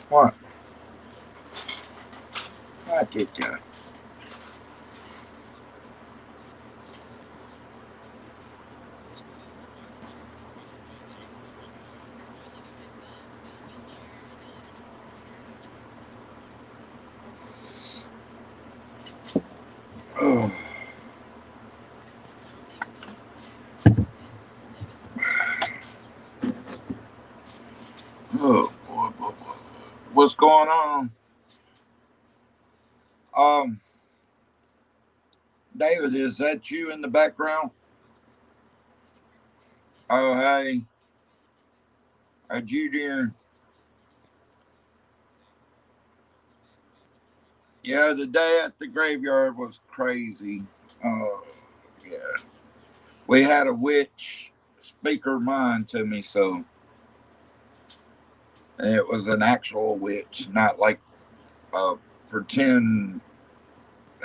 What? I did that. Oh, oh boy. What's going on? Um, David, is that you in the background? Oh, hey, are you doing? Yeah, the day at the graveyard was crazy. Oh, yeah. We had a witch speak her mind to me, so it was an actual witch, not like a pretend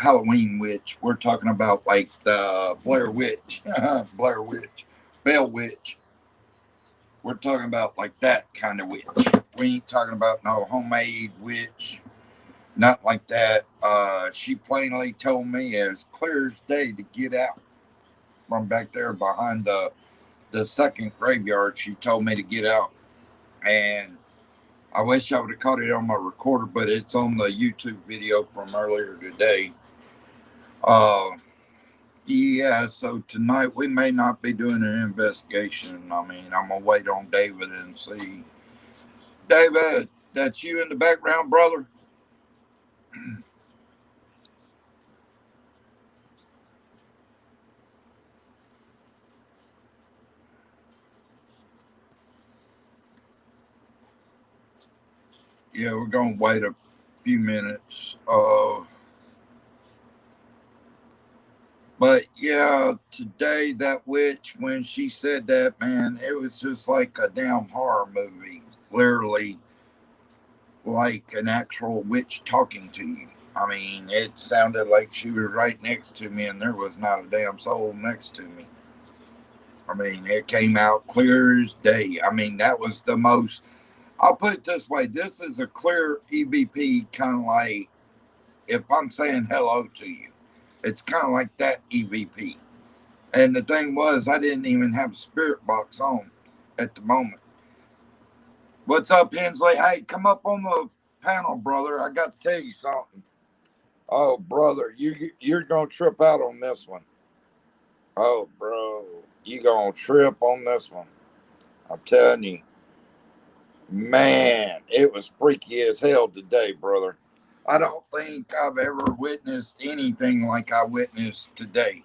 Halloween witch. We're talking about like the Blair Witch, Blair Witch, Bell Witch. We're talking about like that kind of witch. We ain't talking about no homemade witch, not like that. She plainly told me as clear as day to get out from back there behind the second graveyard. She told me to get out, and I wish I would have caught it on my recorder, but it's on the YouTube video from earlier today. Uh, yeah, so tonight we may not be doing an investigation. I mean, I'm gonna wait on David and see. David, that's you in the background, brother. Yeah, we're gonna wait a few minutes. But yeah, today that witch, when she said that, man, it was just like a damn horror movie. Literally, like an actual witch talking to you. I mean, it sounded like she was right next to me, and there was not a damn soul next to me. I mean, it came out clear as day. I mean, that was the most. I'll put it this way: this is a clear EVP, kind of like if I'm saying hello to you. It's kind of like that EVP. And the thing was, I didn't even have a spirit box on at the moment. What's up, Hensley? Hey, come up on the panel, brother. I got to tell you something. Oh, brother, you're gonna trip out on this one. Oh, bro, you gonna trip on this one. I'm telling you, man, it was freaky as hell today, brother. I don't think I've ever witnessed anything like I witnessed today.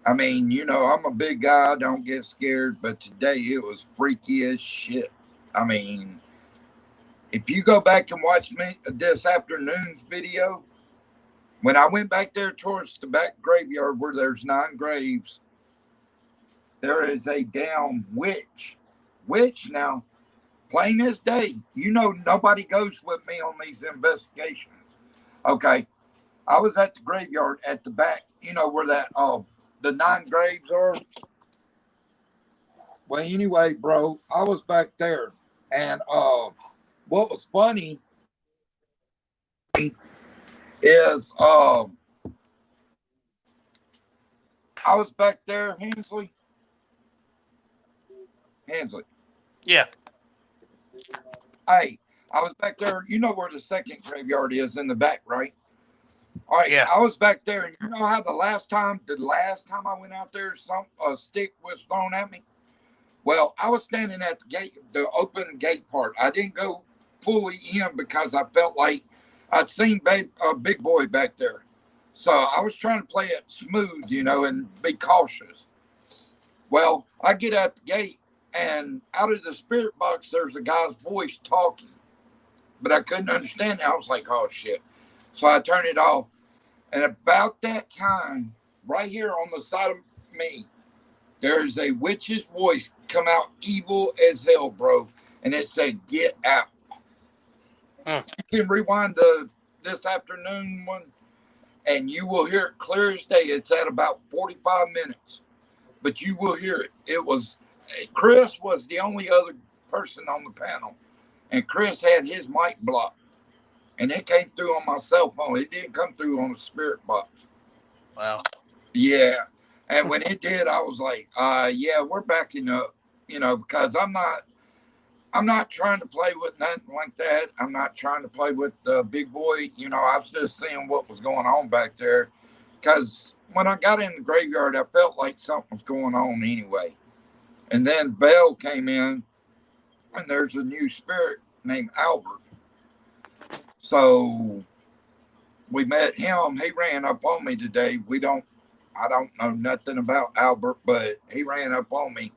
I mean, I'm a big guy, I don't get scared, but today it was freaky as shit. I mean, if you go back and watch me this afternoon's video, when I went back there towards the back graveyard where there's 9 graves, there is a damn witch. Witch now, plain as day. Nobody goes with me on these investigations. Okay, I was at the graveyard at the back. You know where that the 9 graves are. Well, anyway, bro, I was back there, and what was funny is I was back there, Hensley. Yeah. Hey, I was back there. You know where the second graveyard is in the back, right? All right, Yeah. I was back there, and you know how the last time I went out there, some a stick was thrown at me. Well, I was standing at the gate, the open gate part. I didn't go fully in because I felt like I'd seen a big boy back there. So I was trying to play it smooth, and be cautious. Well, I get out the gate, and out of the spirit box, there's a guy's voice talking, but I couldn't understand it. I was like, oh shit. So I turned it off. And about that time, right here on the side of me, There's a witch's voice come out evil as hell, bro, and it said, "Get out." Hmm. You can rewind the this afternoon one, and you will hear it clear as day. It's at about 45 minutes, but you will hear it. It was Chris was the only other person on the panel, and Chris had his mic blocked, and it came through on my cell phone. It didn't come through on the spirit box. Wow. Yeah. And when it did, I was like, yeah, we're backing up, because I'm not trying to play with nothing like that. I'm not trying to play with Big Boy. I was just seeing what was going on back there. Because when I got in the graveyard, I felt like something was going on anyway. And then Bell came in, and there's a new spirit named Albert. So we met him. He ran up on me today. I don't know nothing about Albert, but he ran up on me.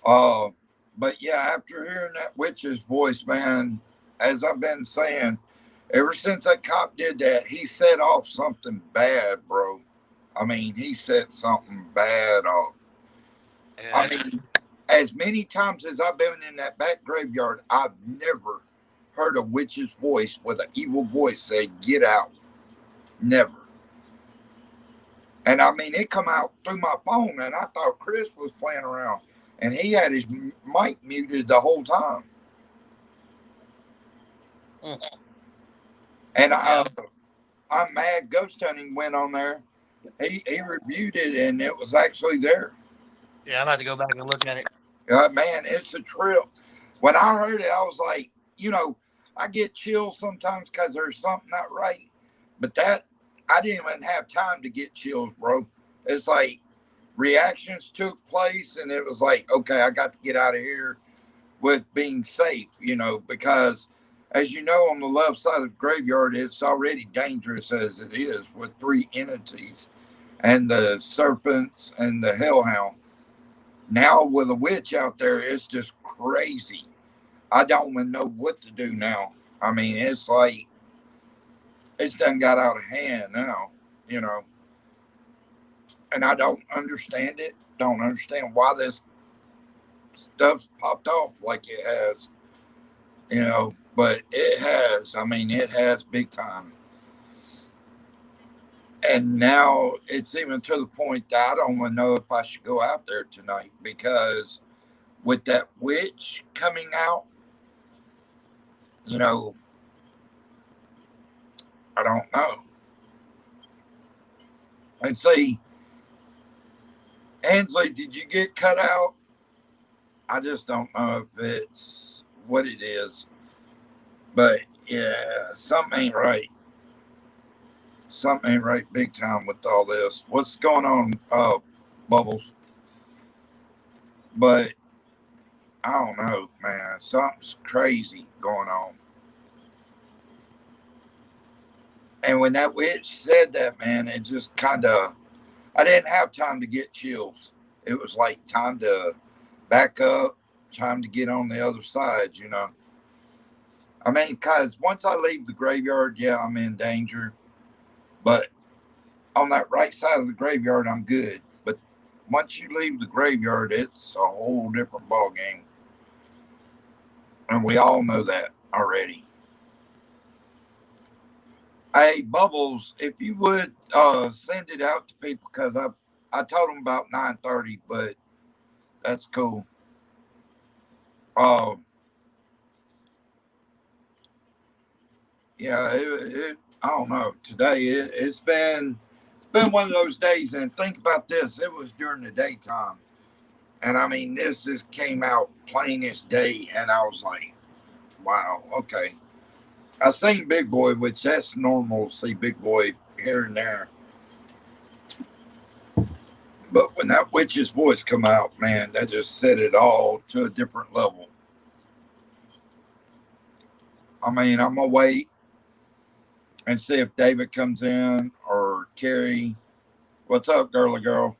Uh, but yeah, after hearing that witch's voice, man, as I've been saying, ever since that cop did that, he set off something bad, bro. I mean, he set something bad off. I Yeah. mean, as many times as I've been in that back graveyard, I've never heard a witch's voice with an evil voice say, "Get out." Never. And I mean, it come out through my phone, and I thought Chris was playing around, and he had his mic muted the whole time. Hmm. And Yeah. I'm mad. Ghost Hunting went on there. He reviewed it, and it was actually there. Yeah. I'm about to go back and look at it. Man, it's a trip. When I heard it, I was like, I get chills sometimes because there's something not right. But that, I didn't even have time to get chills, bro. It's like reactions took place, and it was like, okay, I got to get out of here with being safe, because as you know, on the left side of the graveyard, it's already dangerous as it is with three entities and the serpents and the hellhound. Now with a witch out there, it's just crazy. I don't even know what to do now. I mean, it's like it's done got out of hand now, you know, and I don't understand it. Don't understand why this stuff's popped off like it has, but it has. I mean, it has big time. And now it's even to the point that I don't even know if I should go out there tonight because with that witch coming out, you know, I don't know. And see, Ansley, did you get cut out? I just don't know if it's what it is. But yeah, something ain't right. Something ain't right big time with all this. What's going on, Bubbles? But I don't know, man. Something's crazy going on. And when that witch said that, man, it just kind of, I didn't have time to get chills. It was like time to back up, time to get on the other side. I mean, because once I leave the graveyard, yeah, I'm in danger. But on that right side of the graveyard, I'm good. But once you leave the graveyard, it's a whole different ball game, and we all know that already. Hey, Bubbles, if you would send it out to people because I told them about 9:30, but that's cool. Uh, yeah, I don't know. Today it's been one of those days, and think about this. It was during the daytime, and I mean this just came out plain as day, and I was like, wow, okay. I seen Big Boy, which that's normal to see Big Boy here and there. But when that witch's voice come out, man, that just set it all to a different level. I mean, I'm gonna wait and see if David comes in or Carrie. What's up, girly girl?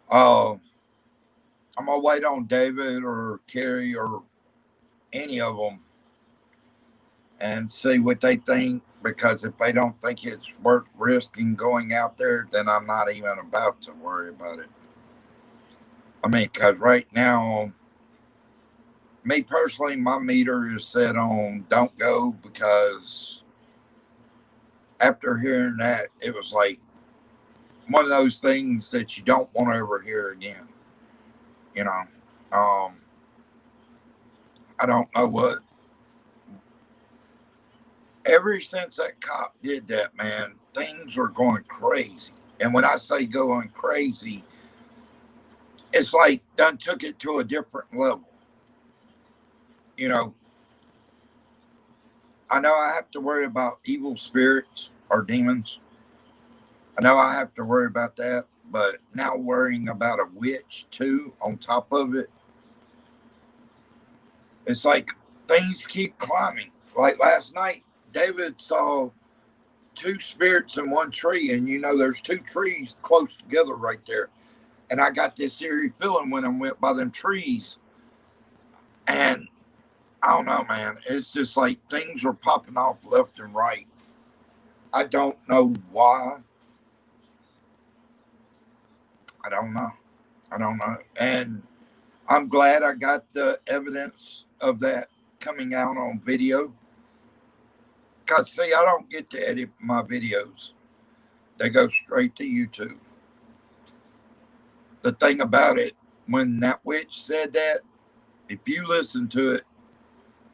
Uh, I'm gonna wait on David or Carrie or any of them and see what they think. Because if they don't think it's worth risking going out there, then I'm not even about to worry about it. I mean, because right now, me personally, my meter is set on don't go because after hearing that, it was like one of those things that you don't want to ever hear again. You know, um, I don't know what. Ever since that cop did that, man, things are going crazy. And when I say going crazy, it's like done took it to a different level. You know, I know I have to worry about evil spirits or demons. I know I have to worry about that, but now worrying about a witch too on top of it, it's like things keep climbing. Like last night, David saw two spirits in one tree, and you know there's two trees close together right there. And I got this eerie feeling when I went by them trees, and I don't know, man. It's just like things are popping off left and right. I don't know why. I don't know. I don't know. And I'm glad I got the evidence of that coming out on video. Because, see, I don't get to edit my videos, they go straight to YouTube. The thing about it, when that witch said that, if you listen to it,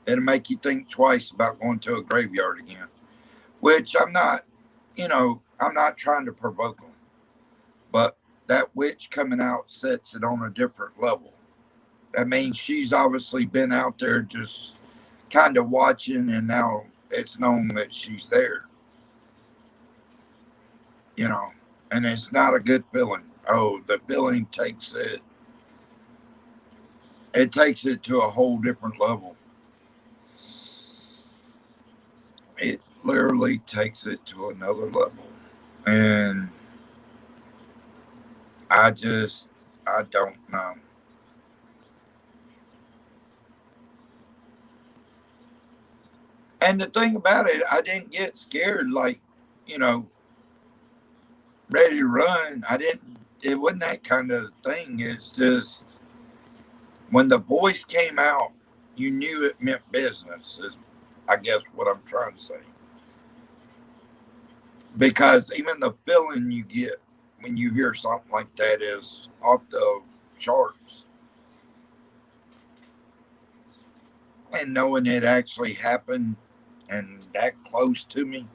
it'll make you think twice about going to a graveyard again. Which I'm not, I'm not trying to provoke them. But that witch coming out sets it on a different level. That means she's obviously been out there just kind of watching, and now it's known that she's there, you know, and it's not a good feeling. Oh, the feeling it takes it to a whole different level. It literally takes it to another level. And I don't know. And the thing about it, I didn't get scared like, you know, ready to run. It wasn't that kind of thing. It's just when the voice came out, you knew it meant business, is I guess what I'm trying to say. Because even the feeling you get when you hear something like that is off the charts. And knowing it actually happened and that close to me,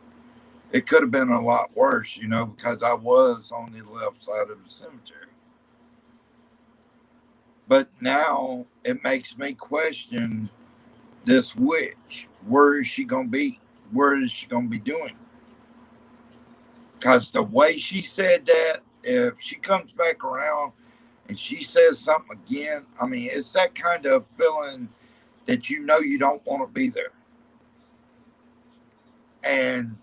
it could have been a lot worse, because I was on the left side of the cemetery. But now it makes me question this witch. Where is she going to be? Where is she going to be doing? Because the way she said that, if she comes back around and she says something again, I mean, it's that kind of feeling that you don't want to be there. And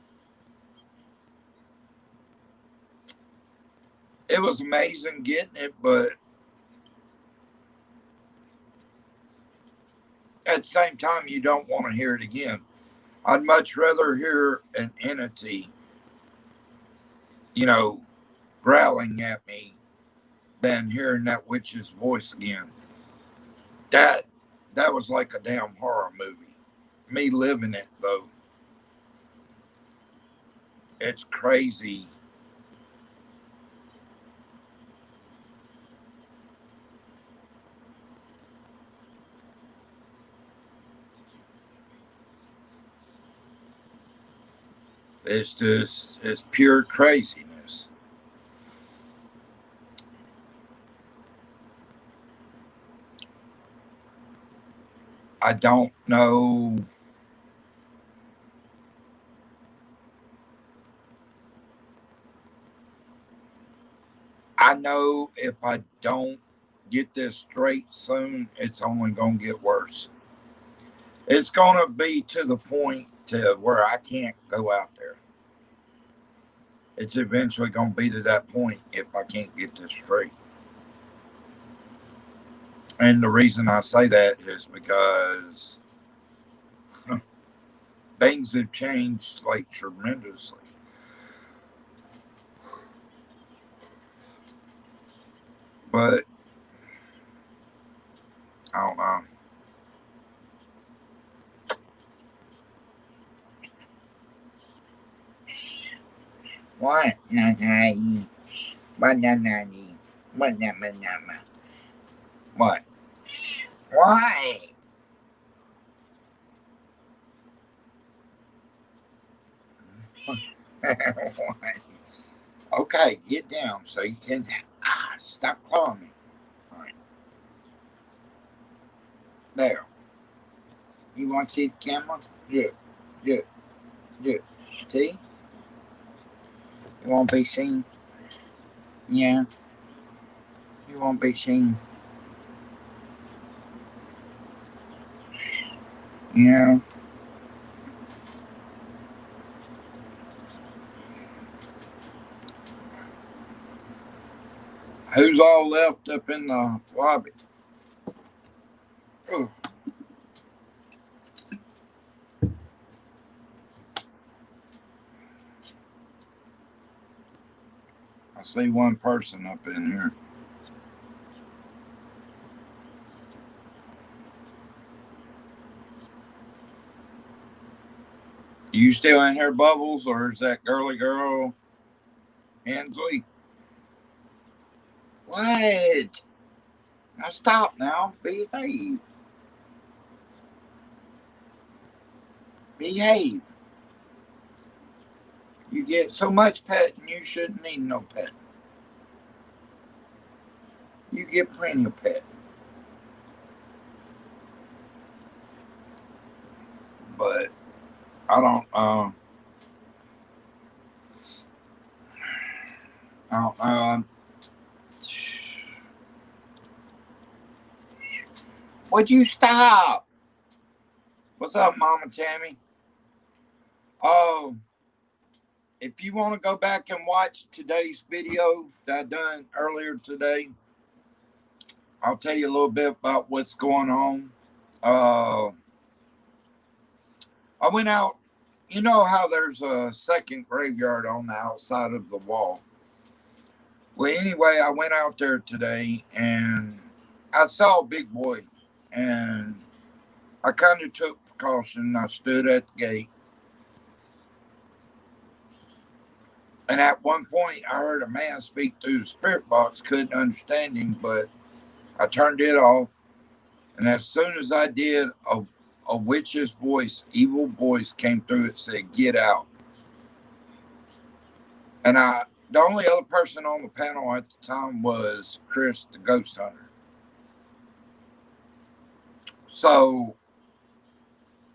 it was amazing getting it, but at the same time, you don't want to hear it again. I'd much rather hear an entity, you know, growling at me than hearing that witch's voice again. That that was like a damn horror movie. Me living it though, it's crazy. It's pure craziness. I don't know. I know if I don't get this straight soon, it's only going to get worse. It's going to be to the point to where I can't go out there. It's eventually going to be to that point if I can't get this straight. And the reason I say that is because things have changed like tremendously. But I don't know. What? Nanay. Bananani. Banamanama. What? Why? What? Okay, get down so you can. Stop calling me. All right. There. You want to see the camera? Good. Good. Good. See? You won't be seen? Yeah. You won't be seen. Yeah. Who's all left up in the lobby? Oh, I see one person up in here. You still in here, Bubbles, or is that girly girl, Hensley? What? Now stop now. Behave. Behave. You get so much petting, you shouldn't need no pet. You get plenty of pet. But I don't I don't would you stop? What's up, Mama Tammy? Oh, if you want to go back and watch today's video that I done earlier today, I'll tell you a little bit about what's going on. I went out. You know how there's a second graveyard on the outside of the wall? Well, anyway, I went out there today and I saw a big boy, and I kind of took precaution. I stood at the gate, and at one point I heard a man speak through the spirit box. Couldn't understand him, but I turned it off, and as soon as I did, a witch's voice, evil voice, came through. It said, "Get out." And the only other person on the panel at the time was Chris, the ghost hunter. So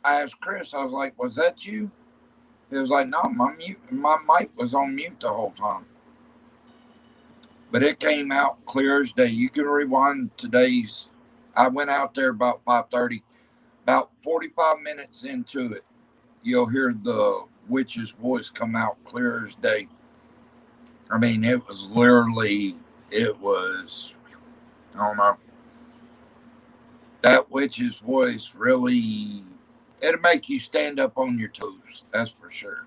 I asked Chris, I was like, "Was that you?" He was like, "No, my mic was on mute the whole time." But it came out clear as day. You can rewind today's. I went out there about 5:30. About 45 minutes into it, you'll hear the witch's voice come out clear as day. I mean, it was literally, it was, I don't know. That witch's voice really, it'll make you stand up on your toes. That's for sure.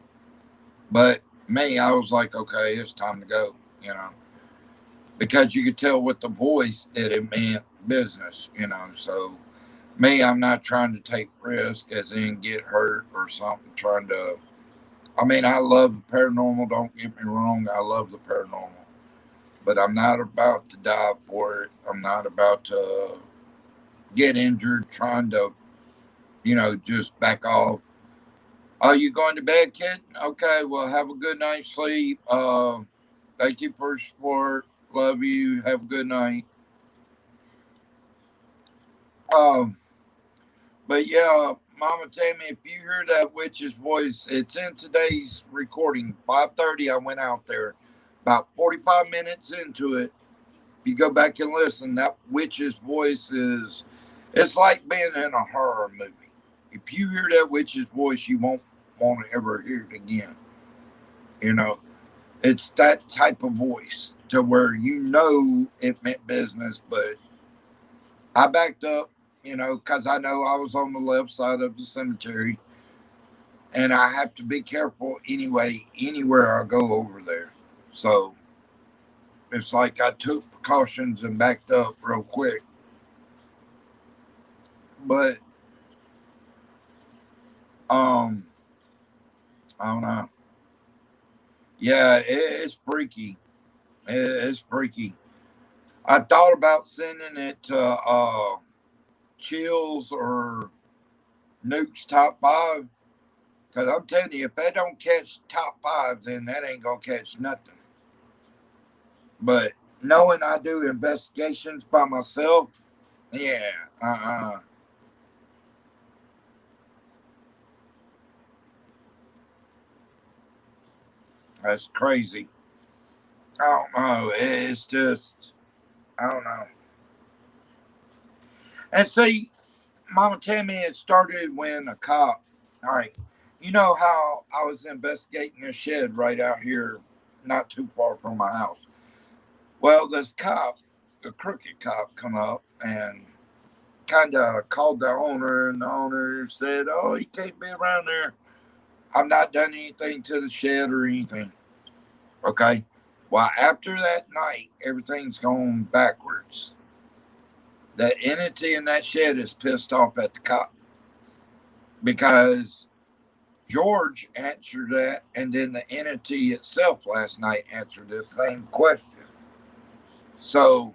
But me, I was like, okay, it's time to go, because you could tell with the voice that it meant business. So me, I'm not trying to take risk as in get hurt or something, I mean, I love the paranormal, don't get me wrong, I love the paranormal. But I'm not about to die for it. I'm not about to get injured trying to, just back off. Are you going to bed, kid? Okay, well, have a good night's sleep. Thank you for your support. Love you. Have a good night. Um, but yeah, Mama Tammy, if you hear that witch's voice, it's in today's recording. 5:30, I went out there. About 45 minutes into it, if you go back and listen, that witch's voice it's like being in a horror movie. If you hear that witch's voice, you won't want to ever hear it again. You know, it's that type of voice to where it meant business, but I backed up, because I know I was on the left side of the cemetery, and I have to be careful anyway, anywhere I go over there. So it's like I took precautions and backed up real quick. But I don't know. Yeah, it's freaky. It's freaky. I thought about sending it to Chills or Nuke's top five. Because I'm telling you, if they don't catch top five, then that ain't going to catch nothing. But knowing I do investigations by myself, yeah, that's crazy. I don't know. It's just, I don't know. And see, Mama Tammy, it started when a cop, all right, you know how I was investigating a shed right out here, not too far from my house. Well, this cop, a crooked cop, come up and kind of called the owner, and the owner said, "Oh, he can't be around there. I've not done anything to the shed or anything." Okay. Well, after that night, everything's gone backwards. The entity in that shed is pissed off at the cop because George answered that, and then the entity itself last night answered the same question. So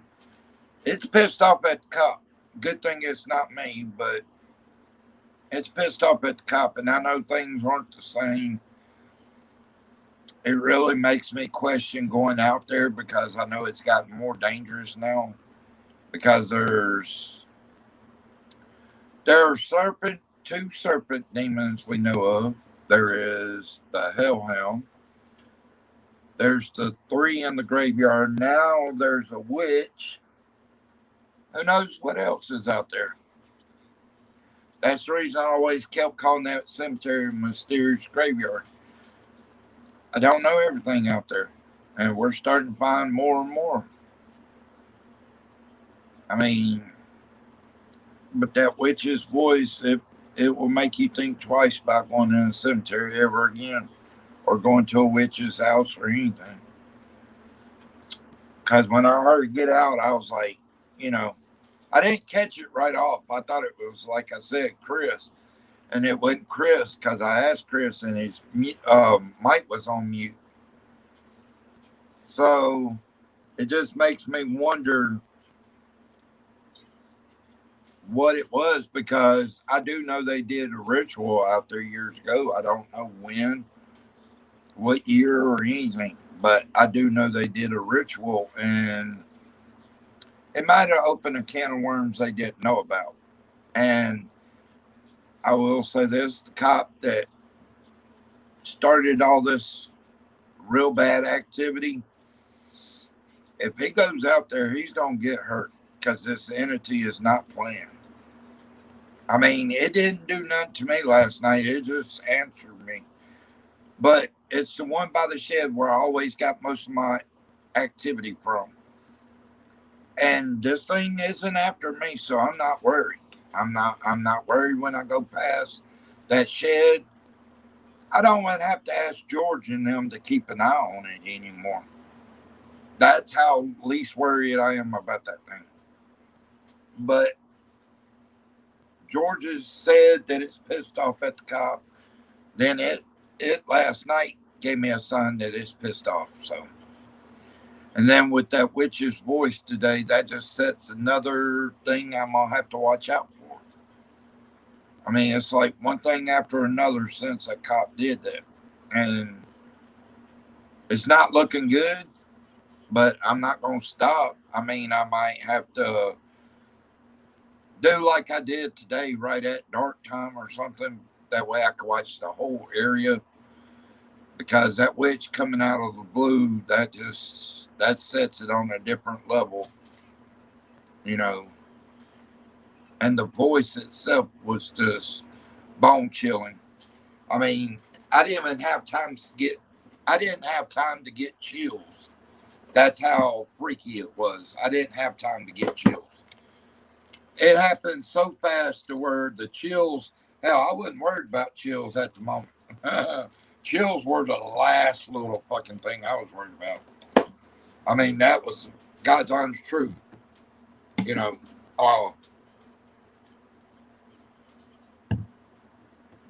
it's pissed off at the cop. Good thing it's not me, but it's pissed off at the cop, and I know things aren't the same. It really makes me question going out there because I know it's gotten more dangerous now because there are two serpent demons we know of. There is the hellhound. There's the three in the graveyard. Now there's a witch. Who knows what else is out there? That's the reason I always kept calling that cemetery mysterious graveyard. I don't know everything out there, and we're starting to find more and more. I mean, but that witch's voice, it will make you think twice about going in a cemetery ever again or going to a witch's house or anything. Because when I heard it get out, I was like, you know, I didn't catch it right off. I thought it was, like I said, Chris. And it wasn't Chris because I asked Chris and his mic was on mute. So it just makes me wonder what it was because I do know they did a ritual out there years ago. I don't know when, what year, or anything, but I do know they did a ritual and it might have opened a can of worms they didn't know about. And I will say this, the cop that started all this real bad activity, if he goes out there, he's going to get hurt because this entity is not playing. I mean, it didn't do nothing to me last night. It just answered me. But it's the one by the shed where I always got most of my activity from. And this thing isn't after me, so I'm not worried. I'm not worried when I go past that shed. I don't want to have to ask George and them to keep an eye on it anymore. That's how least worried I am about that thing. But George has said that it's pissed off at the cop. Then it last night gave me a sign that it's pissed off. So, and then with that witch's voice today, that just sets another thing I'm gonna have to watch out for. I mean, it's like one thing after another since a cop did that, and it's not looking good. But I'm not gonna stop. I mean, I might have to do like I did today, right at dark time or something. That way I can watch the whole area because that witch coming out of the blue, that sets it on a different level, you know. And the voice itself was just bone chilling. I mean, I didn't even have time to get I didn't have time to get chills. That's how freaky it was. I didn't have time to get chills. It happened so fast to where the chills, hell, I wasn't worried about chills at the moment. Chills were the last little fucking thing I was worried about. I mean, that was God's honest truth. You know, uh,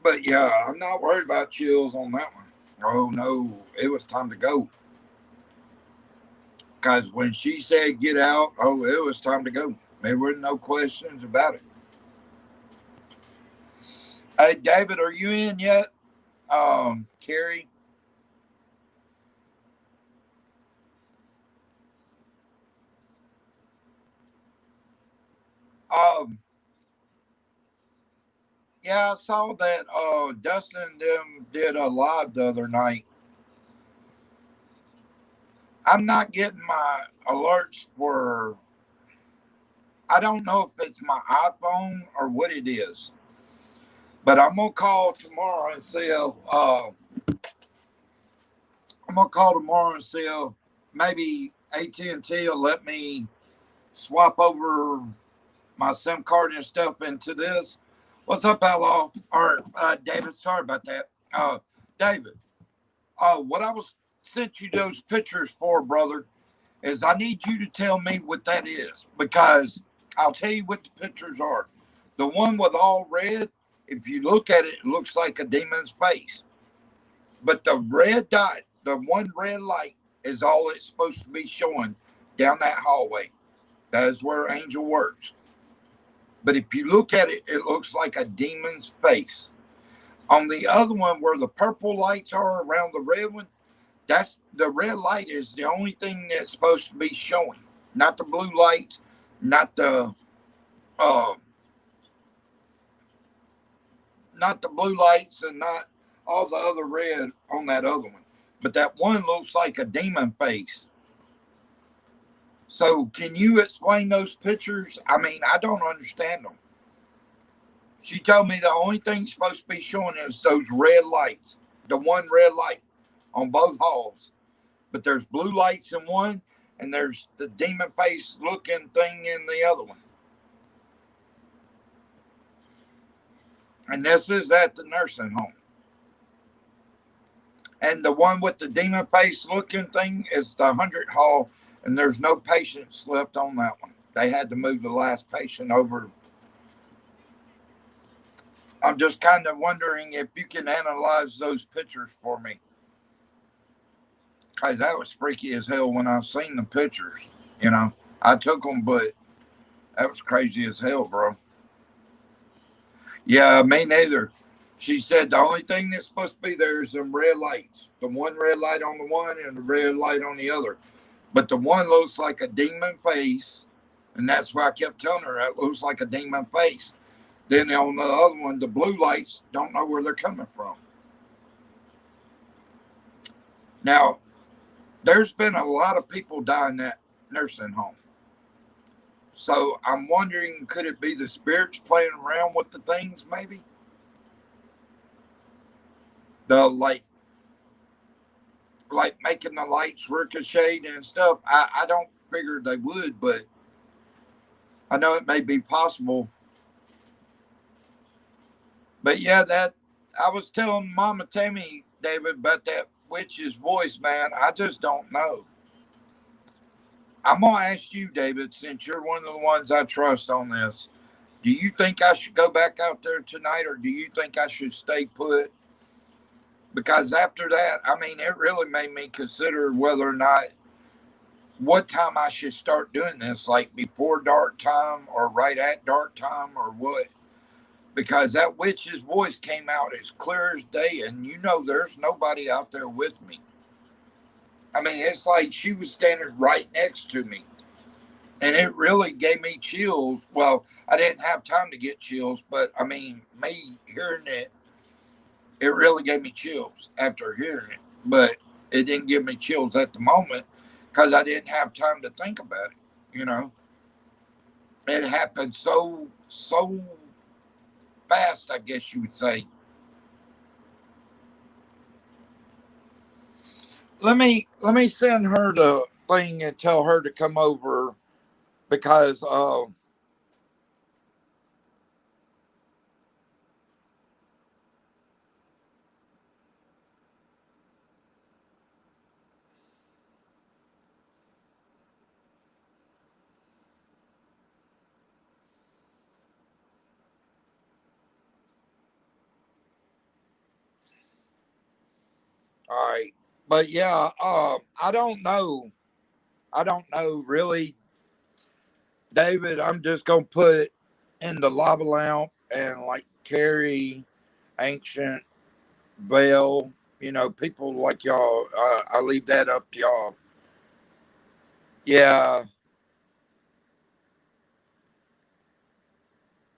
But yeah, I'm not worried about chills on that one. Oh no, it was time to go. Because when she said get out, oh, it was time to go. There were no questions about it. Hey, David, are you in yet? Carrie. Um, yeah, I saw that Dustin and them did a live the other night. I'm not getting my alerts for I don't know if it's my iPhone or what it is. But I'm gonna call tomorrow and see if I'm gonna call tomorrow and see if maybe AT&T will let me swap over my SIM card and stuff into this. What's up, Outlaw? Or David? Sorry about that. David. What I was sent you those pictures for, brother, is I need you to tell me what that is because I'll tell you what the pictures are. The one with all red, if you look at it, it looks like a demon's face. But the red dot, the one red light, is all it's supposed to be showing down that hallway. That is where Angel works. But if you look at it, it looks like a demon's face. On the other one, where the purple lights are around the red one, that's the red light is the only thing that's supposed to be showing, not the blue lights, not the uh, not the blue lights, and not all the other red on that other one. But that one looks like a demon face. So, can you explain those pictures? I mean, I don't understand them. She told me the only thing supposed to be showing is those red lights, the one red light on both halls. But there's blue lights in one, and there's the demon face looking thing in the other one. And this is at the nursing home. And the one with the demon face looking thing is the 100 hall, and there's no patients left on that one. They had to move the last patient over. I'm just kind of wondering if you can analyze those pictures for me. Because that was freaky as hell when I seen the pictures. You know, I took them, but that was crazy as hell, bro. Yeah, me neither. She said the only thing that's supposed to be there is some red lights. The one red light on the one and the red light on the other. But the one looks like a demon face. And that's why I kept telling her that looks like a demon face. Then on the other one, the blue lights don't know where they're coming from. Now, there's been a lot of people die in that nursing home. So I'm wondering, could it be the spirits playing around with the things, maybe? The like making the lights ricochet and stuff. I don't figure they would, but I know it may be possible. But yeah, that I was telling Mama Tammy, David, about that witch's voice, man. I just don't know. I'm gonna ask you, David, since you're one of the ones I trust on this. Do you think I should go back out there tonight, or do you think I should stay put? Because after that, I mean, it really made me consider whether or not what time I should start doing this, like before dark time or right at dark time or what. Because that witch's voice came out as clear as day, and you know, there's nobody out there with me. I mean, it's like she was standing right next to me, and it really gave me chills. Well, I didn't have time to get chills, but I mean, me hearing it, it really gave me chills after hearing it. But it didn't give me chills at the moment because I didn't have time to think about it. You know, it happened so fast, I guess you would say. Let me send her the thing and tell her to come over because All right. But yeah, I don't know. I don't know really, David. I'm just gonna put in the lava lamp and like carry ancient veil. You know, people like y'all. I leave that up to y'all. Yeah,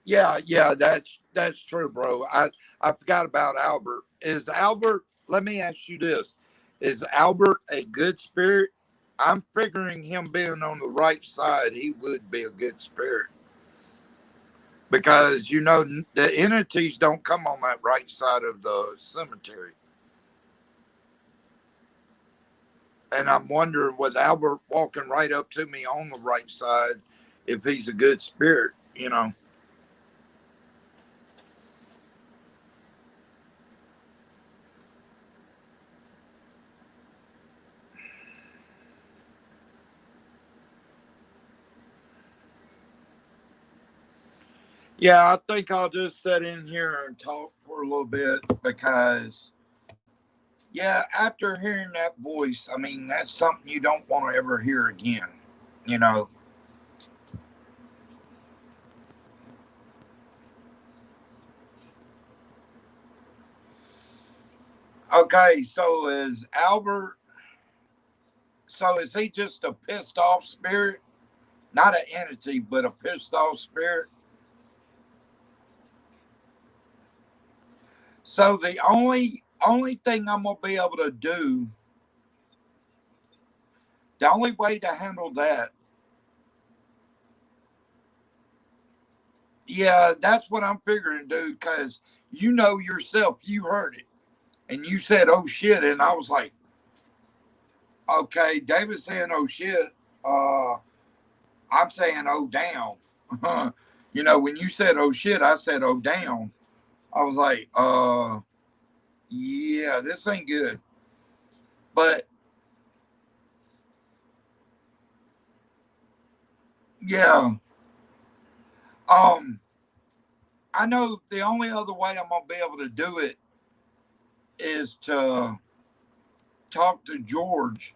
yeah. That's true, bro. I forgot about Albert. Is Albert? Let me ask you this: Is Albert a good spirit? I'm figuring him being on the right side, he would be a good spirit because you know the entities don't come on that right side of the cemetery. And I'm wondering with Albert walking right up to me on the right side, if he's a good spirit, you know. Yeah, I think I'll just sit in here and talk for a little bit because, yeah, after hearing that voice, I mean, that's something you don't want to ever hear again, you know. Okay, so is Albert, so is he just a pissed off spirit? Not an entity, but a pissed off spirit? So the only thing I'm gonna be able to do, the only way to handle that, yeah, that's what I'm figuring, dude. Because you know yourself, you heard it, and you said, "Oh shit," and I was like, "Okay." David saying, "Oh shit," uh, I'm saying, "Oh damn." You know, when you said, "Oh shit," I said, "Oh damn." I was like, yeah, this ain't good." But yeah, um, I know the only other way I'm gonna be able to do it is to talk to George.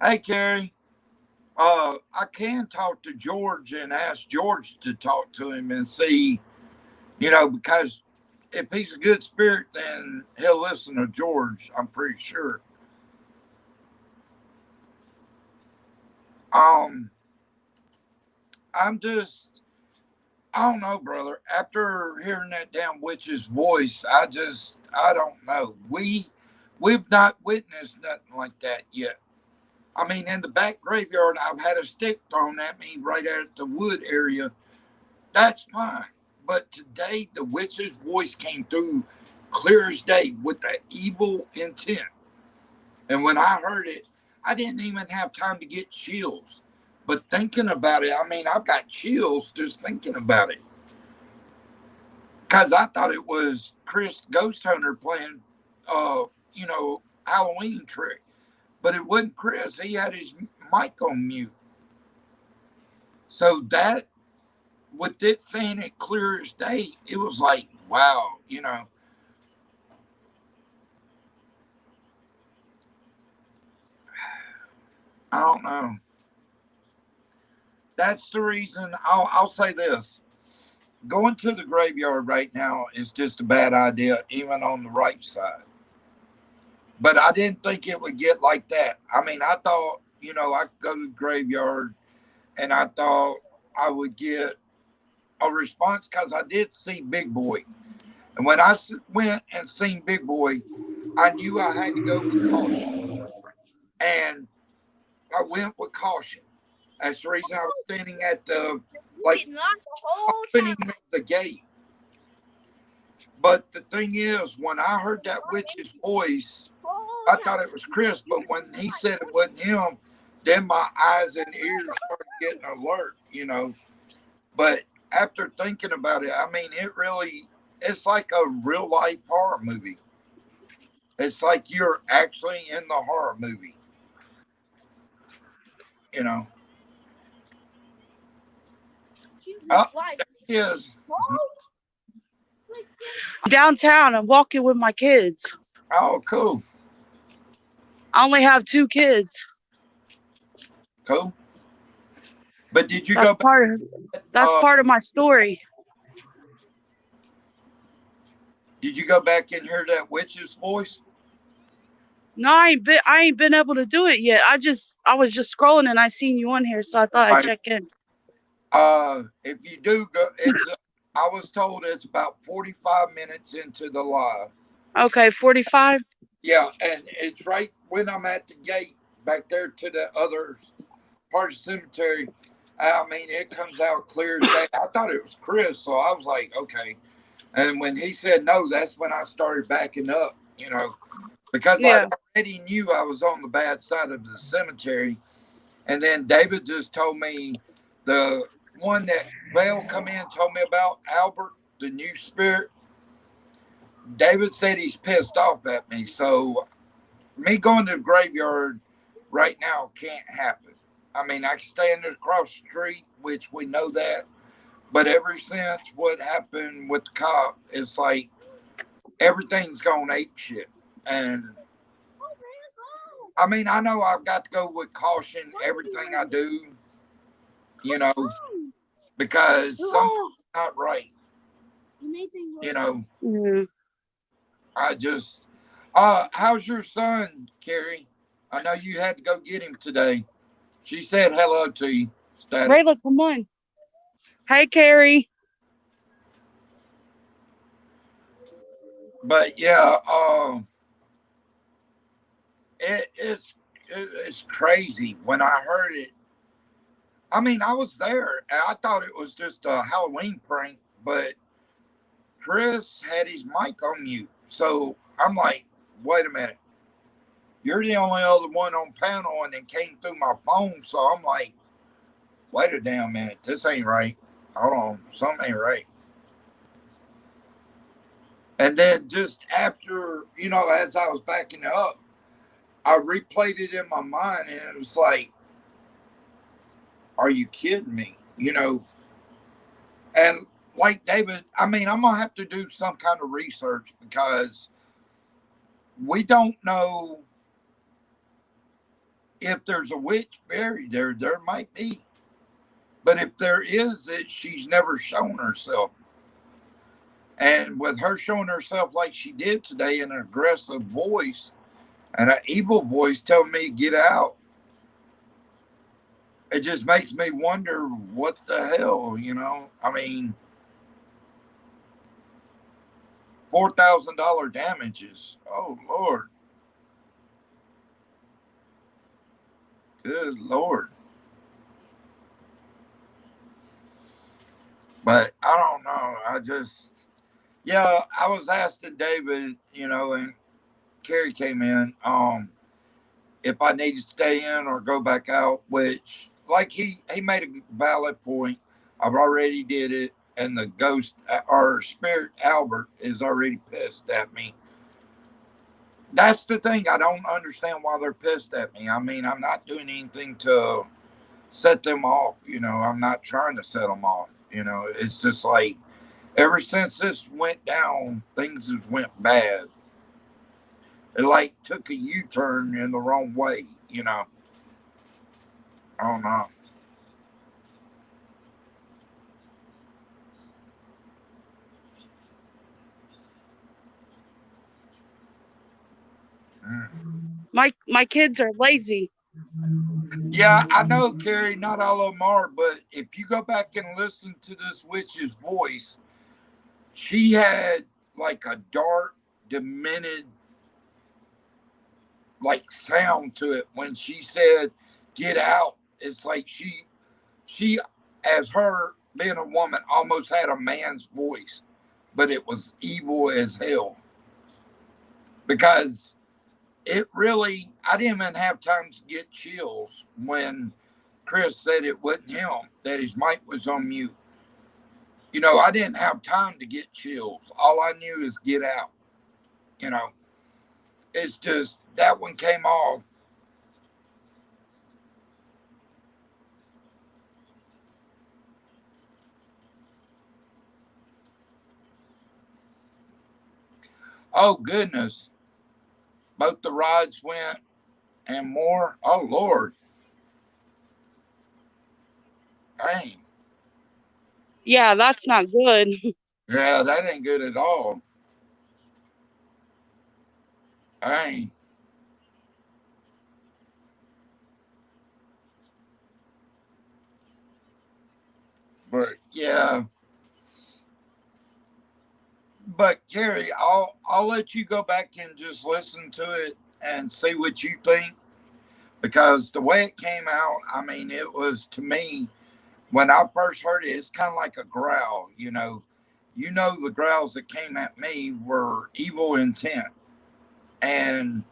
Hey, Carrie, I can talk to George and ask George to talk to him and see, you know, because if he's a good spirit, then he'll listen to George. I'm pretty sure. Um, I'm just, I don't know, brother. After hearing that damn witch's voice, I don't know. We've not witnessed nothing like that yet. I mean, in the back graveyard, I've had a stick thrown at me right at the wood area. That's fine. But today, the witch's voice came through clear as day with that evil intent. And when I heard it, I didn't even have time to get chills. But thinking about it, I mean, I've got chills just thinking about it. Because I thought it was Chris Ghost Hunter playing, uh, you know, Halloween trick. But it wasn't Chris. He had his mic on mute. So that, with it saying it clear as day, it was like, wow, you know, I don't know. That's the reason I'll say this. Going to the graveyard right now is just a bad idea, even on the right side. But I didn't think it would get like that. I mean, I thought, you know, I could go to the graveyard and I thought I would get a response because I did see Big Boy. And when I went and seen Big Boy, I knew I had to go with caution. And I went with caution. That's the reason I was standing at the, like, opening of the gate. But the thing is, when I heard that witch's voice, I thought it was Chris. But when he said it wasn't him, then my eyes and ears started getting alert, you know. But after thinking about it, I mean, it really, it's like a real life horror movie. It's like you're actually in the horror movie, you know. Oh, there he is. downtown. I'm walking with my kids. Oh, cool. I only have 2 kids. Cool. But did you That's go back? that's Uh, part of my story. did you go back and hear that witch's voice? No, I ain't been able to do it yet. I was just scrolling and I seen you on here, so I thought I'd Right. check in. If you do go, it's. I was told it's about 45 minutes into the live. Okay, 45. Yeah, and it's right when I'm at the gate back there to the other part of the cemetery. I mean, it comes out clear as day. I thought it was Chris, so I was like, okay. And when he said no, that's when I started backing up, because I Yeah. already knew I was on the bad side of the cemetery. And then David just told me the one that Val come in told me about, Albert, the new spirit. David said he's pissed off at me. So me going to the graveyard right now can't happen. I mean, I can stand across the street, which we know that. But ever since what happened with the cop, it's like everything's gone ape shit. And I mean, I know I've got to go with caution everything I do, because something's not right. Mhm. I just, how's your son, Carrie? I know you had to go get him today. She said hello to you, Static. Rayla, come on. Hey, Carrie. But yeah, it's crazy when I heard it. I mean, I was there and I thought it was just a Halloween prank, but Chris had his mic on mute. So I'm like, wait a minute. You're the only other one on panel and it came through my phone. So I'm like, wait a damn minute. This ain't right. Hold on. Something ain't right. And then just after, as I was backing up, I replayed it in my mind and it was like, are you kidding me? And like David, I mean, I'm going to have to do some kind of research because we don't know if there's a witch buried there. There might be. But if there is, she's never shown herself. And with her showing herself like she did today in an aggressive voice and an evil voice telling me to get out, it just makes me wonder what the hell, I mean, $4,000 damages. Oh, Lord. Good Lord. But I don't know. I was asking David, and Carrie came in, if I need to stay in or go back out, which, like, he made a valid point. I've already did it, and the ghost or spirit Albert is already pissed at me. That's the thing. I don't understand why they're pissed at me. I mean, I'm not doing anything to set them off. I'm not trying to set them off. It's just like ever since this went down, things have went bad. It like took a U-turn in the wrong way. I don't know. My kids are lazy. Yeah, I know, Carrie. Not all of them are, but if you go back and listen to this witch's voice, she had like a dark, demented, like sound to it when she said, "Get out." It's like she, as her being a woman, almost had a man's voice, but it was evil as hell because it really, I didn't even have time to get chills when Chris said it wasn't him, that his mic was on mute. I didn't have time to get chills. All I knew is get out. You know, it's just that one came off. Oh, goodness. Both the rides went and more. Oh, Lord. Dang. Yeah, that's not good. Yeah, that ain't good at all. Dang. But, yeah. But, Carrie, I'll let you go back and just listen to it and see what you think. Because the way it came out, I mean, it was to me, when I first heard it, it's kind of like a growl, you know. You know, the growls that came at me were evil intent. And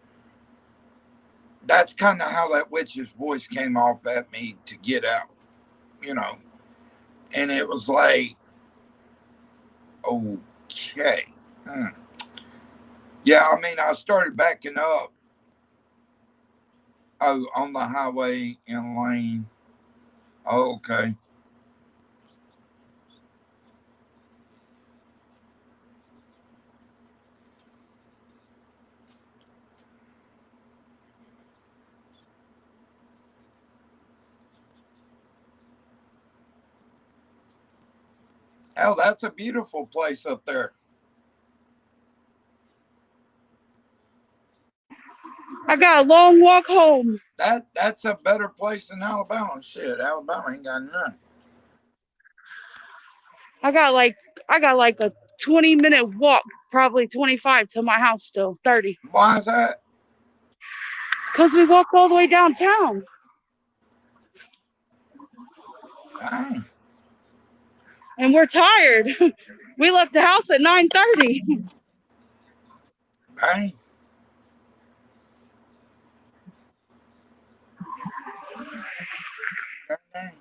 that's kind of how that witch's voice came off at me to get out, you know. And it was like, okay. Hmm. Yeah, I mean, I started backing up. Oh, on the highway in lane. Oh, okay. Oh, that's a beautiful place up there. I got a long walk home. That's a better place than Alabama. Shit, Alabama ain't got none. I got like a 20-minute walk, probably 25 to my house still, 30. Why is that? Cause we walked all the way downtown Dang, and we're tired. We left the house at 9:30. dang, dang.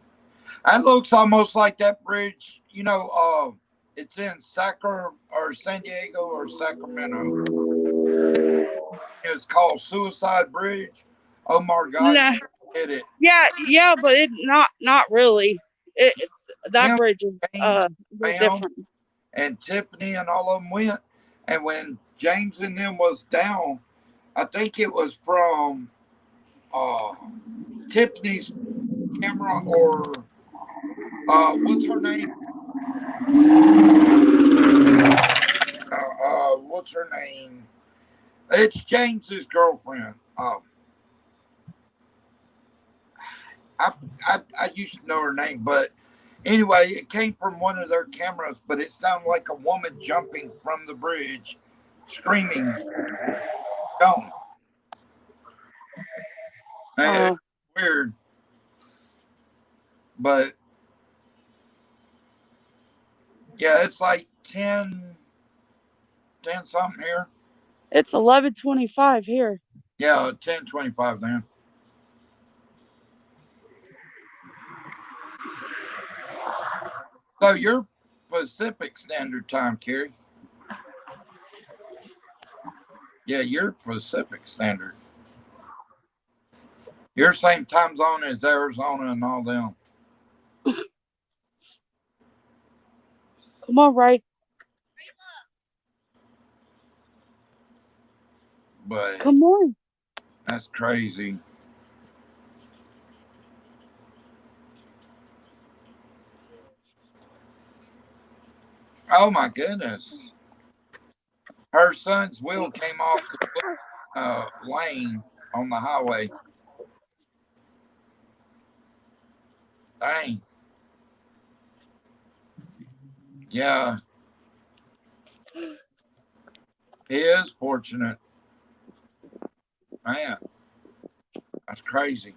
That looks almost like that bridge. You know, it's in Sacramento or San Diego or Sacramento. It's called Suicide Bridge. Omar Guys Nah, hit it. yeah, but it not really. That Him, bridge is James, a little Pam, different. and Tiffany and all of them went. And when James and them was down, I think it was from uh, Tiffany's camera or what's her name? What's her name? It's James's girlfriend. I, I used to know her name, but anyway, it came from one of their cameras, but it sounded like a woman jumping from the bridge, screaming, "Don't!" Uh, Weird, but yeah, it's like 10 something here. it's 11:25 here. Yeah, 10:25 then. So you're Pacific Standard Time, Carrie. Yeah, you're Pacific Standard. You're same time zone as Arizona and all them. Come on, Ray. But Come on. that's crazy. Oh my goodness. Her son's wheel came off lane on the highway. Dang. Yeah, he is fortunate. Man, that's crazy.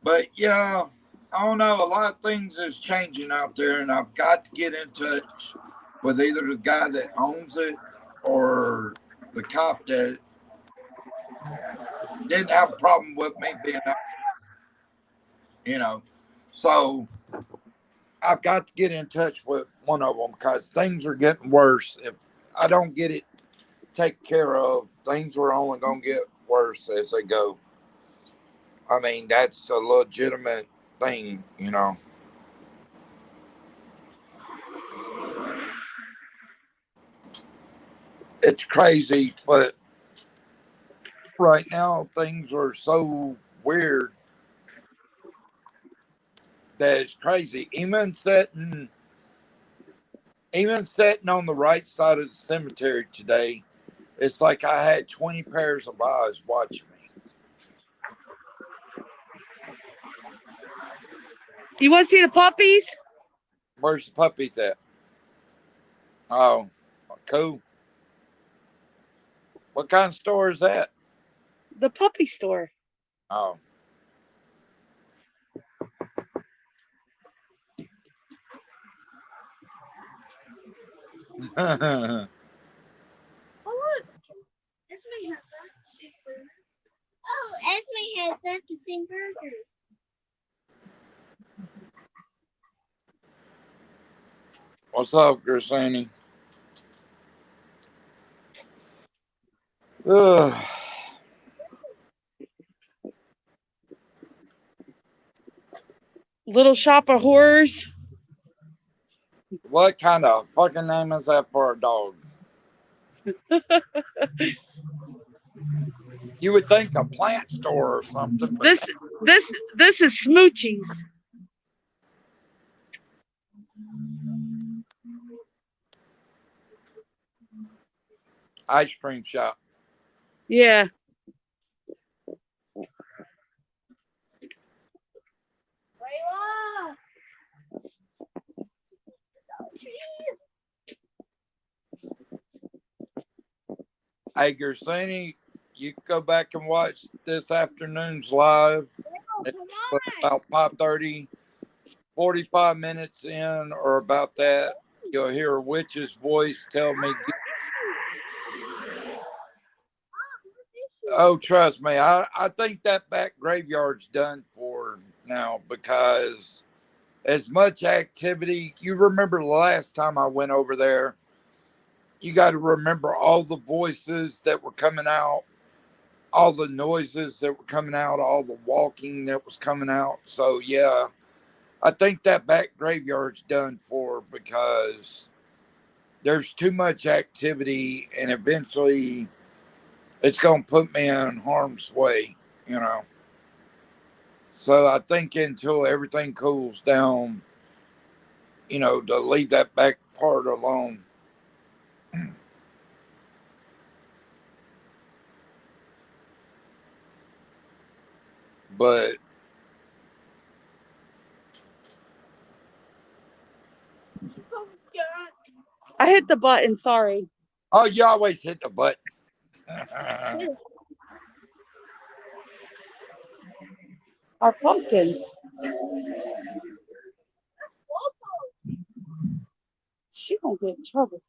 But yeah, I don't know. A lot of things is changing out there, and I've got to get in touch with either the guy that owns it or the cop that didn't have a problem with me being out, you know. So I've got to get in touch with one of them because things are getting worse. If I don't get it taken care of, things are only going to get worse as they go. I mean, that's a legitimate thing, you know. it's crazy, but right now things are so weird that it's crazy. Even sitting on the right side of the cemetery today, it's like I had 20 pairs of eyes watching me. You want to see the puppies? Where's the puppies at? Oh, cool. What kind of store is that? The puppy store. Oh. Oh, look. Esme has that same burger. Oh, Esme has that the same burger. What's up, Grisani? Ugh. Little Shop of Horrors. What kind of fucking name is that for a dog? You would think a plant store or something, but This is Smoochies. ice cream shop. Yeah. Layla. Hey, Gersani, you can go back and watch this afternoon's live. It's Come on. about 5:30, 45 minutes in, or about that. You'll hear a witch's voice tell me, oh, trust me, I think that back graveyard's done for now because as much activity, you remember the last time I went over there, you got to remember all the voices that were coming out, all the noises that were coming out, all the walking that was coming out. So, yeah, I think that back graveyard's done for because there's too much activity and eventually it's going to put me in harm's way, you know. So I think until everything cools down, you know, to leave that back part alone. But Oh, God. I hit the button. Sorry. oh, you always hit the button. Our pumpkins. She gonna get in trouble.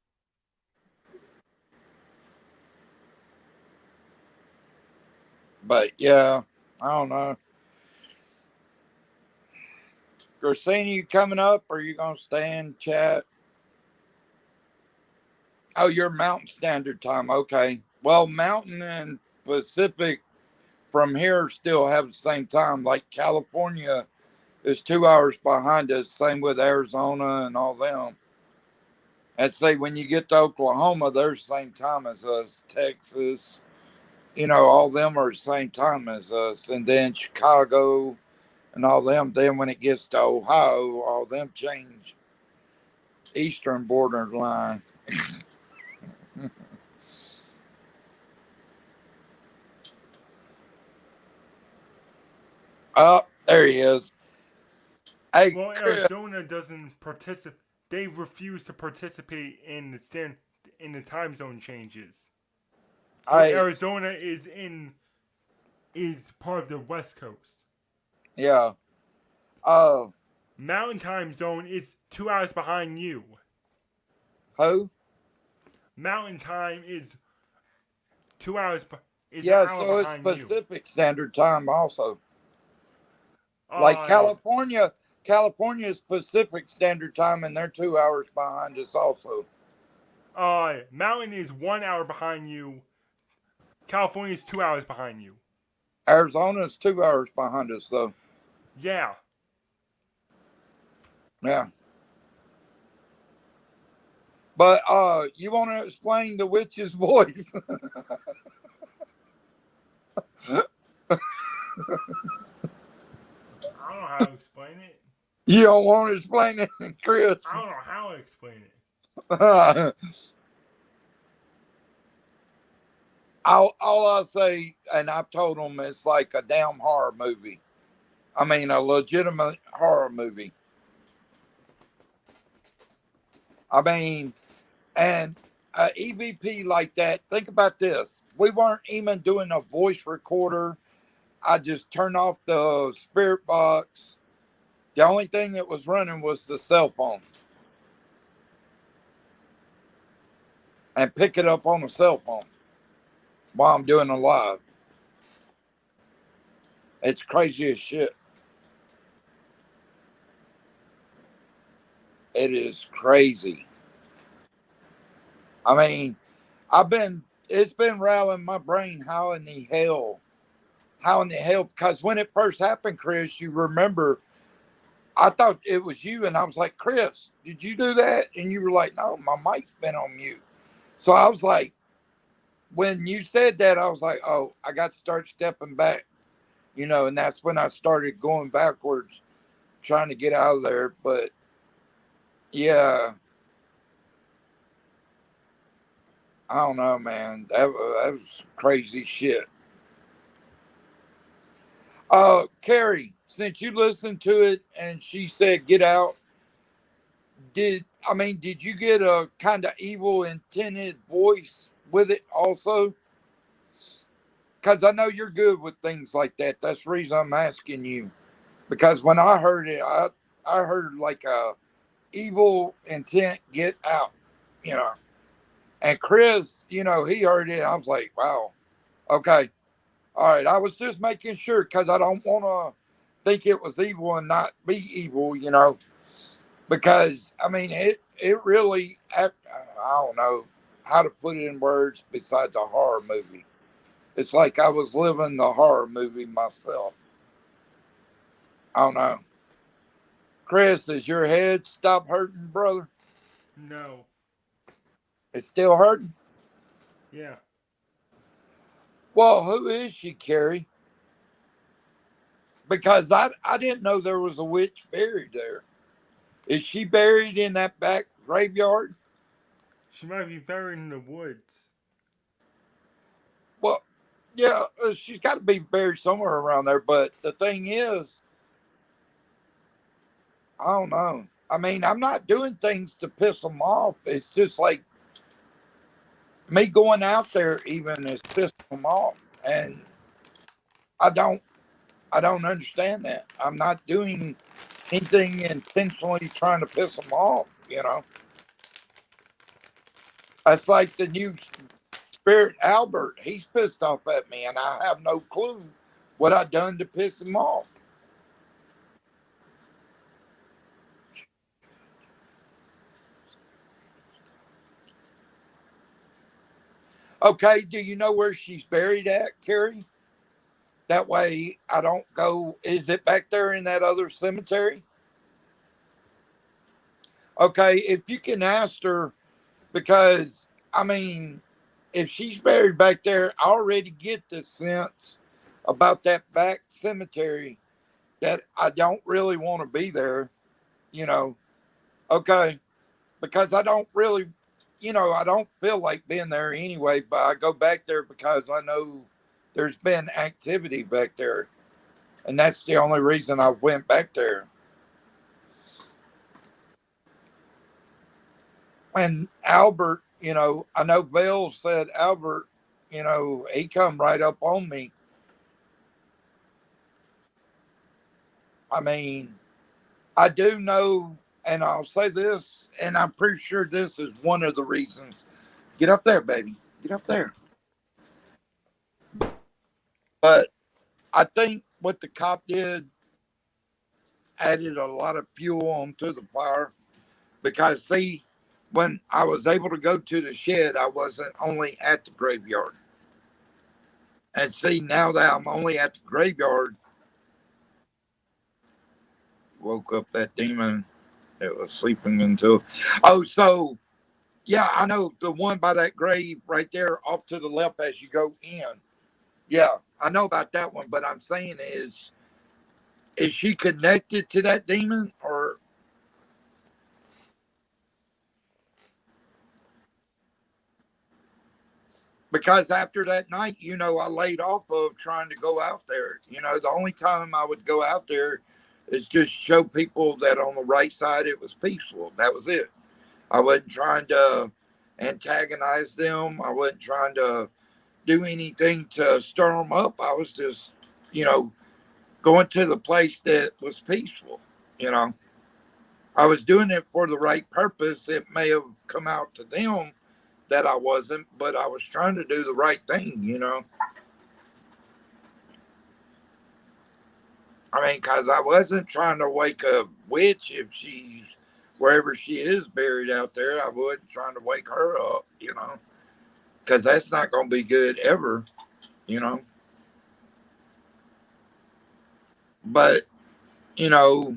But yeah, I don't know. Gersini, you coming up or you gonna stay in chat? Oh, you're Mountain Standard Time. Okay. Well, Mountain and Pacific from here still have the same time. Like California is 2 hours behind us. Same with Arizona and all them. And say when you get to Oklahoma, they're the same time as us. Texas, you know, all them are the same time as us. And then Chicago and all them. Then when it gets to Ohio, all them change eastern borderline. Oh, there he is. Hey, Well, Chris. Arizona doesn't participate. They refuse to participate in the time zone changes. So Hey, Arizona is part of the West Coast. yeah. Mountain time zone is 2 hours behind you. Who? Mountain time is 2 hours. Is Yeah, an hour so it's behind Pacific Standard Time also. you. Like California's Pacific Standard Time, and they're 2 hours behind us also. Mountain is 1 hour behind you. California is 2 hours behind you. Arizona's 2 hours behind us, though. Yeah. Yeah. But you want to explain the witch's voice? I don't know how to explain it. You don't want to explain it, Chris? I don't know how to explain it. all I'll say, and I've told them, it's like a damn horror movie. I mean, a legitimate horror movie. I mean, and EVP like that, think about this. We weren't even doing a voice recorder. I just turned off the spirit box. The only thing that was running was the cell phone. And pick it up on the cell phone while I'm doing a live. It's crazy as shit. It is crazy. I mean, it's been rattling my brain how in the hell, because when it first happened, Chris, you remember, I thought it was you, and I was like, Chris, did you do that? And you were like, no, my mic's been on mute. So I was like, when you said that, I was like, oh, I got to start stepping back, and that's when I started going backwards, trying to get out of there. But yeah, I don't know, man. That was crazy shit. Carrie, since you listened to it and she said get out, did you get a kind of evil intended voice with it also? Because I know you're good with things like that. That's the reason I'm asking you. Because when I heard it, I heard like a evil intent, get out, And Chris, he heard it. I was like, wow, okay. All right. I was just making sure because I don't want to think it was evil and not be evil, because it really, I don't know how to put it in words besides a horror movie. It's like I was living the horror movie myself. I don't know. Chris, is your head stop hurting, brother? No. It's still hurting? Yeah. Well, who is she, Carrie? Because I didn't know there was a witch buried there. Is she buried in that back graveyard? She might be buried in the woods. Well, yeah, she's got to be buried somewhere around there. But the thing is, I don't know. I'm not doing things to piss them off. It's just like me going out there even is pissing them off. And I don't understand that. I'm not doing anything intentionally trying to piss them off, That's like the new spirit Albert. He's pissed off at me, and I have no clue what I done to piss him off. Okay, do you know where she's buried at, Carrie? That way I don't go. Is it back there in that other cemetery? Okay, if you can ask her, because, if she's buried back there, I already get the sense about that back cemetery that I don't really want to be there, Okay, because I don't really, I don't feel like being there anyway, but I go back there because I know there's been activity back there. And that's the only reason I went back there. And Albert, I know Val said Albert, he come right up on me. I do know, and I'll say this, and I'm pretty sure this is one of the reasons. Get up there, baby. Get up there. But I think what the cop did added a lot of fuel onto the fire because, see, when I was able to go to the shed, I wasn't only at the graveyard. And see, now that I'm only at the graveyard, woke up that demon that was sleeping until. Oh, so Yeah, I know the one by that grave right there off to the left as you go in. Yeah, I know about that one, but I'm saying is she connected to that demon or because after that night, I laid off of trying to go out there. The only time I would go out there is just show people that on the right side it was peaceful. That was it. I wasn't trying to antagonize them. I wasn't trying to do anything to stir them up. I was just, you know, going to the place that was peaceful. You know, I was doing it for the right purpose. It may have come out to them that I wasn't, but I was trying to do the right thing. I mean, because I wasn't trying to wake a witch if she's wherever she is buried out there. I wasn't trying to wake her up, because that's not going to be good ever, you know. But, you know,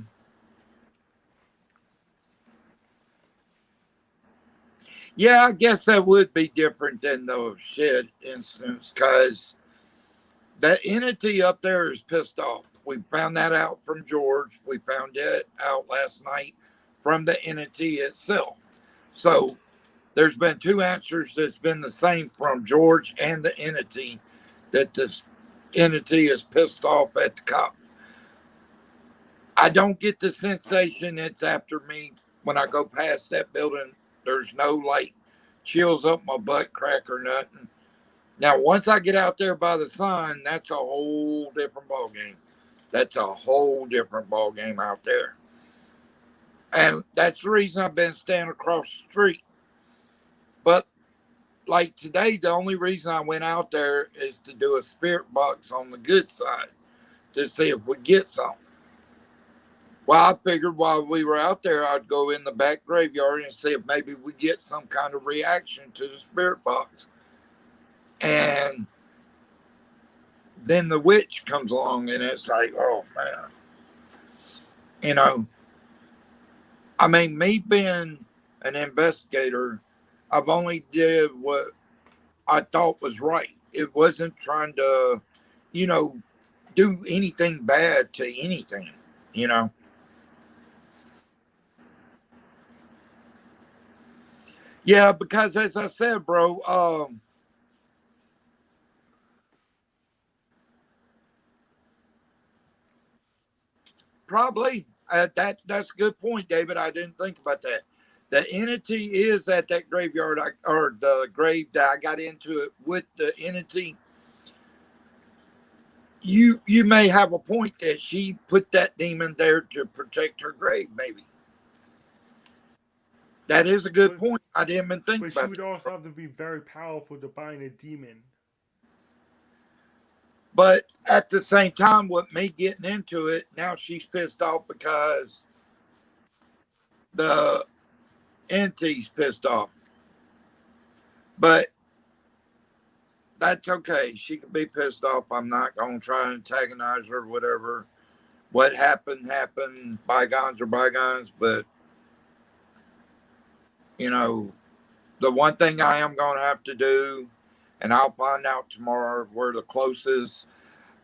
yeah, I guess that would be different than the shed instance because that entity up there is pissed off. We found that out from George. We found it out last night from the entity itself. So there's been two answers that's been the same from George and the entity that this entity is pissed off at the cop. I don't get the sensation it's after me when I go past that building. There's no like chills up my butt crack or nothing. Now, once I get out there by the sun, that's a whole different ball game. That's a whole different ball game out there. And that's the reason I've been staying across the street. But like today, the only reason I went out there is to do a spirit box on the good side to see if we get something. Well, I figured while we were out there, I'd go in the back graveyard and see if maybe we get some kind of reaction to the spirit box. And then the witch comes along and it's like, oh man. I mean, me being an investigator, I've only did what I thought was right. It wasn't trying to, do anything bad to anything. Yeah, because as I said, bro, probably that's a good point, David. I didn't think about that. The entity is at that graveyard, or the grave that I got into it with the entity. You may have a point that she put that demon there to protect her grave, maybe. That is a good point. I didn't even think But about she would also have to be very powerful to bind a demon. But at the same time, with me getting into it, now she's pissed off because the entity's pissed off. But that's okay. She can be pissed off. I'm not going to try to antagonize her, whatever. What happened, happened. Bygones are bygones. But, the one thing I am going to have to do, and I'll find out tomorrow where the closest.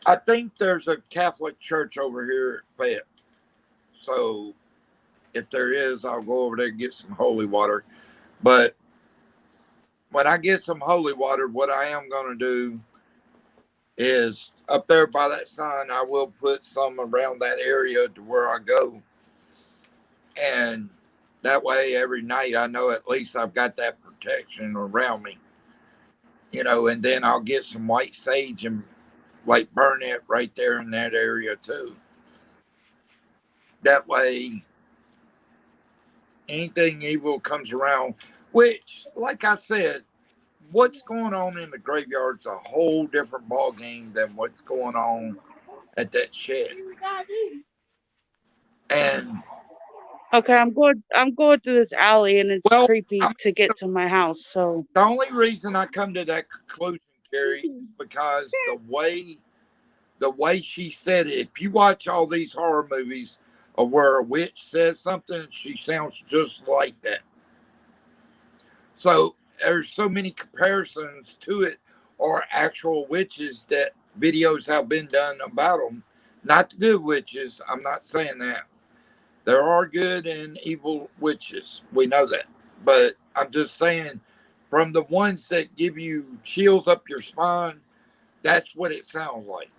I think there's a Catholic church over here at Fayette. So if there is, I'll go over there and get some holy water. But when I get some holy water, what I am going to do is up there by that sign, I will put some around that area to where I go. And that way, every night, I know at least I've got that protection around me. And then I'll get some white sage and like burn it right there in that area too. That way, anything evil comes around, which, like I said, what's going on in the graveyard's a whole different ball game than what's going on at that shed. And Okay, I'm going through this alley and it's creepy to get to my house. So the only reason I come to that conclusion, Carrie, is because the way she said it. If you watch all these horror movies of where a witch says something, she sounds just like that. So there's so many comparisons to it, or actual witches that videos have been done about them. Not the good witches. I'm not saying that. There are good and evil witches. We know that. But I'm just saying, from the ones that give you chills up your spine, that's what it sounds like.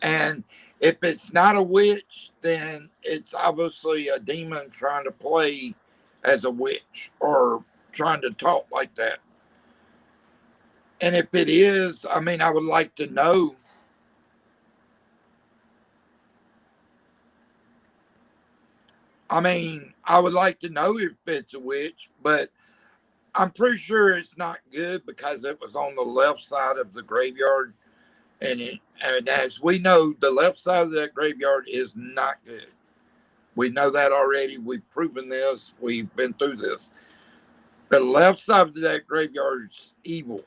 And if it's not a witch, then it's obviously a demon trying to play as a witch or trying to talk like that. And if it is, I mean, I would like to know. I mean, I would like to know if it's a witch, but I'm pretty sure it's not good because it was on the left side of the graveyard. And as we know, the left side of that graveyard is not good. We know that already. We've proven this. We've been through this. The left side of that graveyard is evil.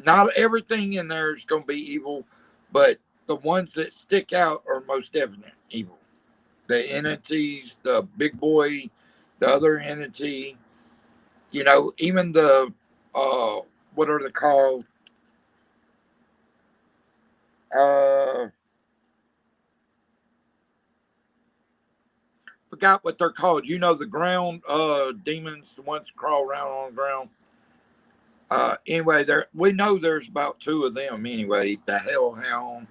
Not everything in there is going to be evil, but the ones that stick out are most definite evil. The entities, the big boy, the other entity, you know, even the, what are they called? Forgot what they're called. You know, the ground demons, the ones that crawl around on the ground. Anyway, we know there's about 2 of them anyway. The Hellhound.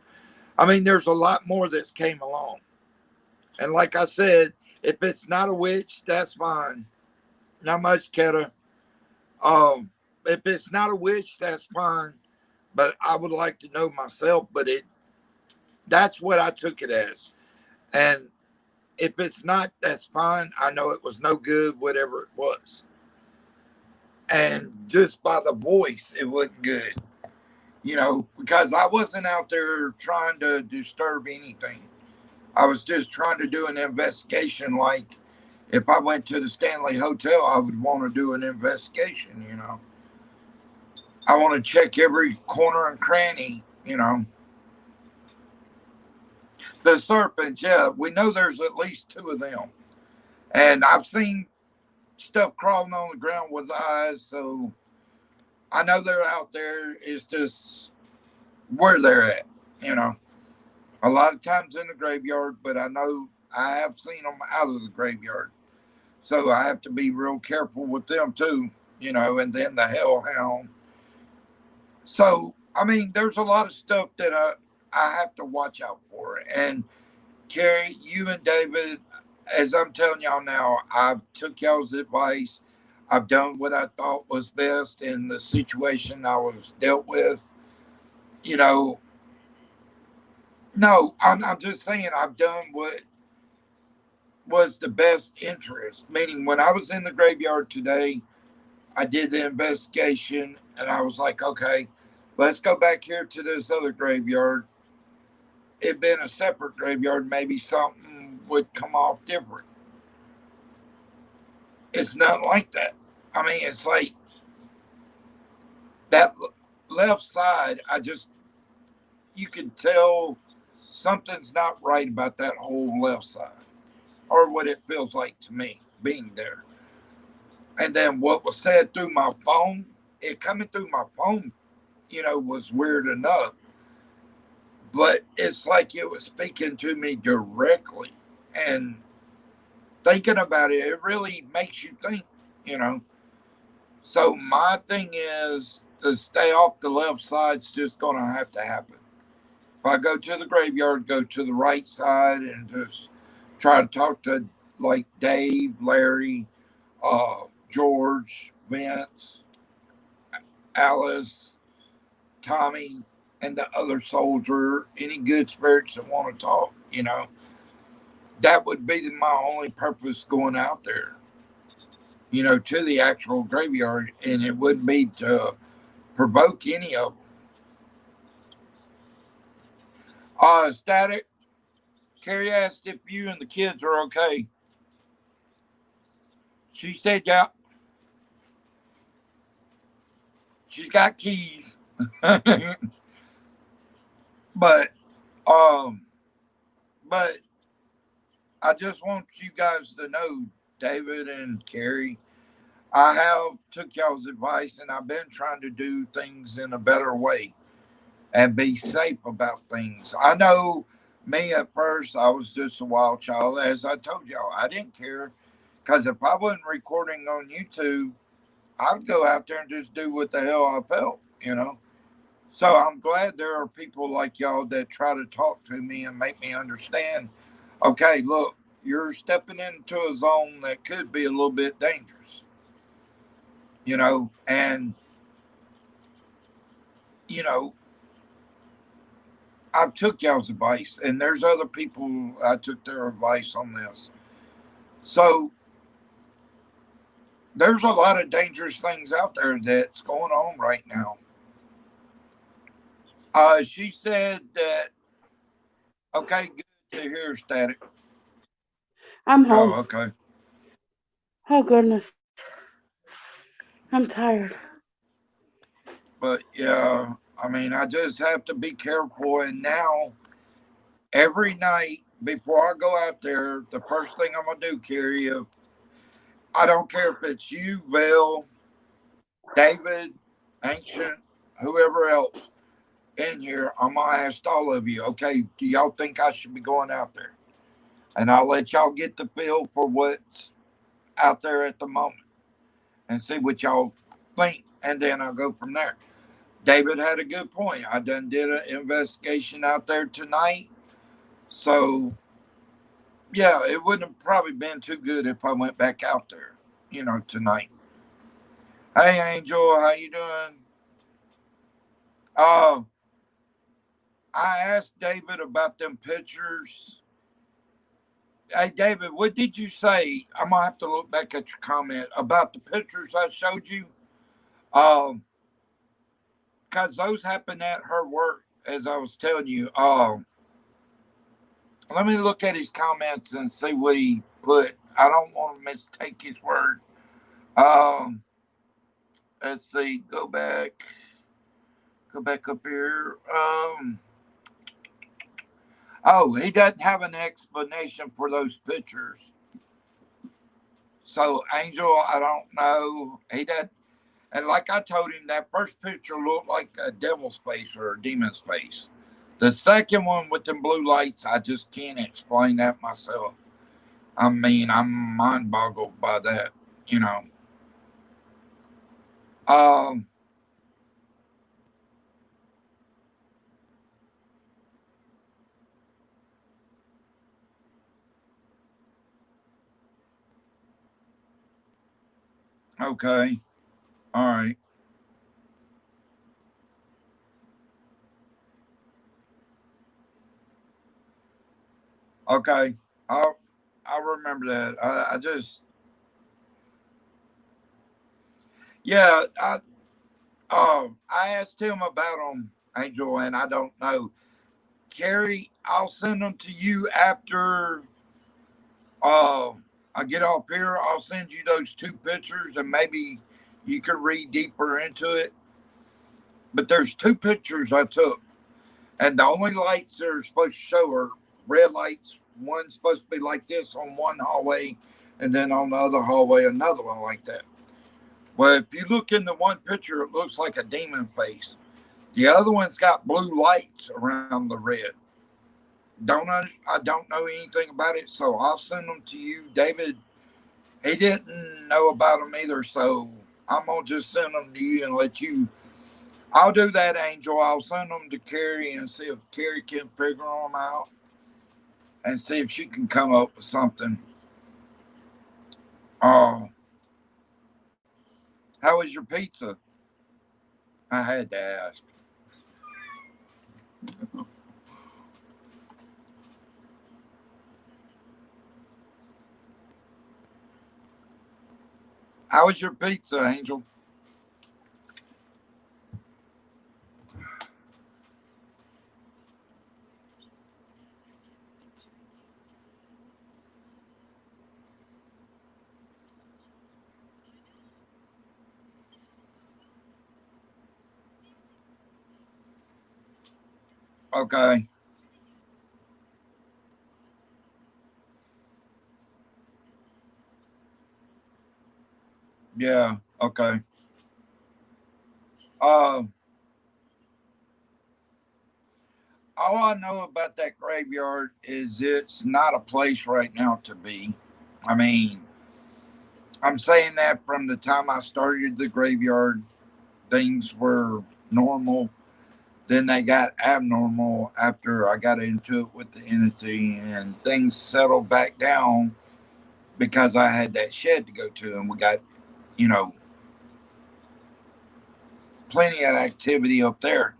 I mean, there's a lot more that's came along. And like I said, if it's not a witch, that's fine. Not much, Keta. If it's not a witch, that's fine. But I would like to know myself. But that's what I took it as. And if it's not, that's fine. I know it was no good, whatever it was. And just by the voice, it wasn't good. You know, because I wasn't out there trying to disturb anything. I was just trying to do an investigation. Like if I went to the Stanley Hotel, I would want to do an investigation, you know. I want to check every corner and cranny, you know. The serpents, yeah, we know there's at least 2 of them. And I've seen stuff crawling on the ground with eyes, so I know they're out there. It's just where they're at, you know. A lot of times in the graveyard, but I know I have seen them out of the graveyard. So I have to be real careful with them too, you know, and then the Hellhound. So, I mean, there's a lot of stuff that I have to watch out for. And Carrie, you and David, as I'm telling y'all now, I've took y'all's advice. I've done what I thought was best in the situation I was dealt with. You know, no, I'm just saying I've done what was the best interest. Meaning when I was in the graveyard today, I did the investigation and I was like, okay, let's go back here to this other graveyard. It'd been a separate graveyard, maybe something would come off different. It's not like that. I mean, it's like that left side, you can tell something's not right about that whole left side, or what it feels like to me being there. And then what was said through my phone, it coming through my phone, you know, was weird enough. But it's like it was speaking to me directly. And thinking about it, it really makes you think, you know. So my thing is to stay off the left side's just going to have to happen. If I go to the graveyard, go to the right side and just try to talk to like Dave, Larry, George, Vince, Alice, Tommy, and the other soldier, any good spirits that want to talk, you know. That would be my only purpose going out there, you know, to the actual graveyard, and it wouldn't be to provoke any of them. Static, Carrie asked if you and the kids are okay. She said, yeah. She's got keys. But I just want you guys to know, David and Carrie, I have took y'all's advice, and I've been trying to do things in a better way and be safe about things. I know me at first, I was just a wild child. As I told y'all, I didn't care because if I wasn't recording on YouTube, I'd go out there and just do what the hell I felt, you know. So I'm glad there are people like y'all that try to talk to me and make me understand. Okay, look, you're stepping into a zone that could be a little bit dangerous, you know, and you know, I took y'all's advice, and there's other people I took their advice on this. So there's a lot of dangerous things out there that's going on right now. She said that, okay, good to hear, Static. I'm Oh, home. okay. Oh goodness, I'm tired. But yeah, I mean, I just have to be careful. And now, every night before I go out there, the first thing I'm going to do, Carrie, I don't care if it's you, Val, David, Ancient, whoever else in here, I'm going to ask all of you, okay, do y'all think I should be going out there? And I'll let y'all get the feel for what's out there at the moment and see what y'all think. And then I'll go from there. David had a good point. I done did an investigation out there tonight. So, yeah, it wouldn't have probably been too good if I went back out there, you know, tonight. Hey, Angel, how you doing? Uh, I asked David about them pictures. Hey, David, what did you say? I'm going to have to look back at your comment about the pictures I showed you. Because those happened at her work, as I was telling you. Let me look at his comments and see what he put. I don't want to mistake his word. Um, let's see. Go back up here. Oh, he doesn't have an explanation for those pictures. So, Angel, I don't know. He doesn't. And like I told him, that first picture looked like a devil's face or a demon's face. The second one with the blue lights, I just can't explain that myself. I mean, I'm mind boggled by that, you know. Um, okay. All right. Okay. I'll remember that. I just yeah, I asked him about them, Angel, and I don't know. Carrie, I'll send them to you after uh I get off here. I'll send you those two pictures and maybe you can read deeper into it. But there's two pictures I took, and the only lights they're supposed to show are red lights. One's supposed to be like this on one hallway, and then on the other hallway, another one like that. Well, if you look in the one picture, it looks like a demon face. The other one's got blue lights around the red. I don't know anything about it, so I'll send them to you, David. He didn't know about them either, so I'm gonna just send them to you and let you. I'll do that, Angel. I'll send them to Carrie and see if Carrie can figure them out and see if she can come up with something. Uh, how was your pizza? I had to ask. How was your pizza, Angel? Okay. Yeah. Okay. Um. All I know about that graveyard is it's not a place right now to be. I mean, I'm saying that from the time I started the graveyard, things were normal. Then they got abnormal after I got into it with the entity, and things settled back down because I had that shed to go to, and we got, you know, plenty of activity up there.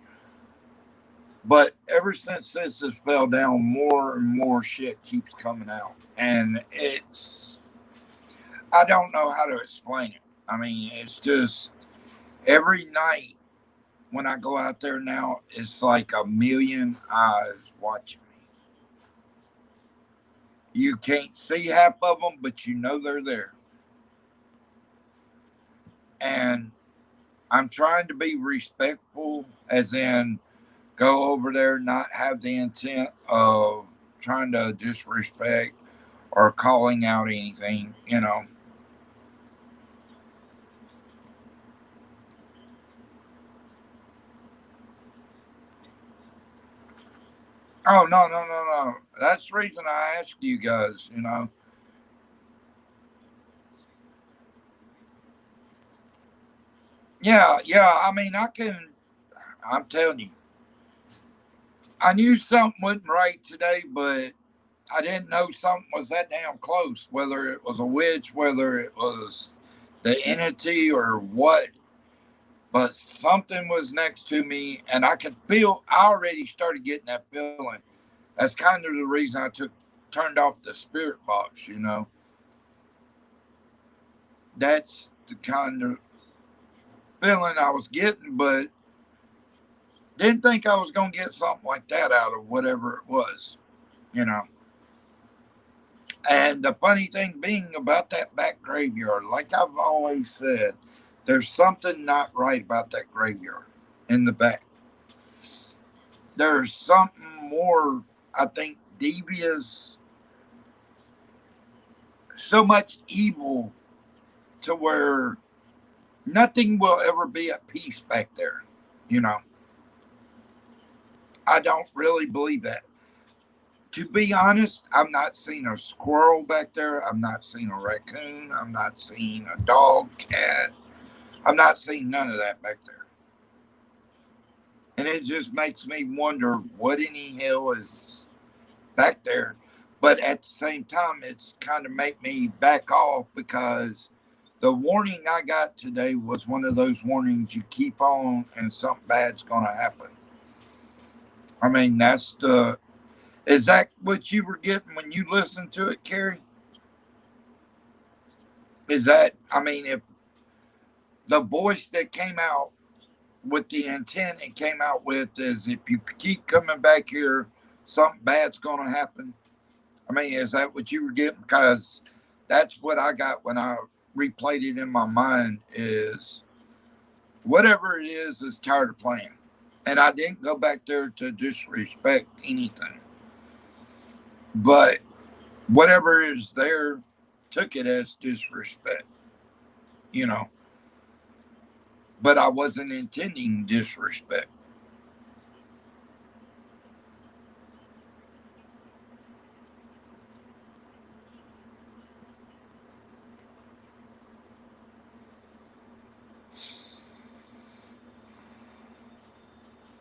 But ever since this has fell down, more and more shit keeps coming out, and it's I don't know how to explain it. I mean, it's just every night when I go out there now, it's like a million eyes watching me. You can't see half of them, but you know they're there. And I'm trying to be respectful, as in go over there, not have the intent of trying to disrespect or calling out anything, you know. Oh, no, no, no, no. That's the reason I asked you guys, you know. Yeah, yeah. I mean, I'm telling you, I knew something wasn't right today, but I didn't know something was that damn close, whether it was a witch, whether it was the entity or what. But something was next to me, and I could feel, I already started getting that feeling. That's kind of the reason I turned off the spirit box, you know. That's the kind of feeling I was getting, but didn't think I was going to get something like that out of whatever it was, you know. And the funny thing being about that back graveyard, like I've always said, there's something not right about that graveyard in the back. There's something more, I think, devious, so much evil to where nothing will ever be at peace back there. You know, I don't really believe that. To be honest, I've not seen a squirrel back there. I've not seen a raccoon. I've not seen a dog, cat. I've not seen none of that back there. And it just makes me wonder what in the hell is back there. But at the same time, it's kind of make me back off because the warning I got today was one of those warnings you keep on and something bad's going to happen. I mean, is that what you were getting when you listened to it, Carrie? Is that, I mean, if the voice that came out with the intent it came out with is if you keep coming back here, something bad's going to happen. I mean, is that what you were getting? Because that's what I got when I replayed it in my mind is whatever it is tired of playing. And I didn't go back there to disrespect anything. But whatever is there took it as disrespect, you know. But I wasn't intending disrespect.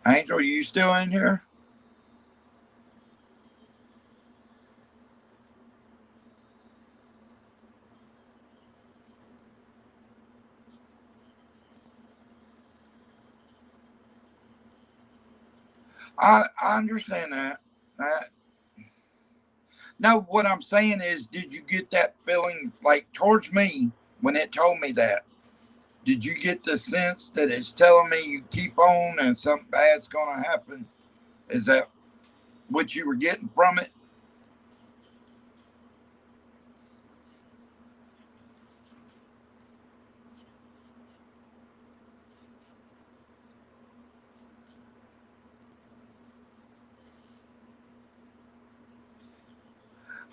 Angel, you still in here? I understand that. That now, what I'm saying is, did you get that feeling like towards me when it told me that? Did you get the sense that it's telling me you keep on and something bad's going to happen? Is that what you were getting from it?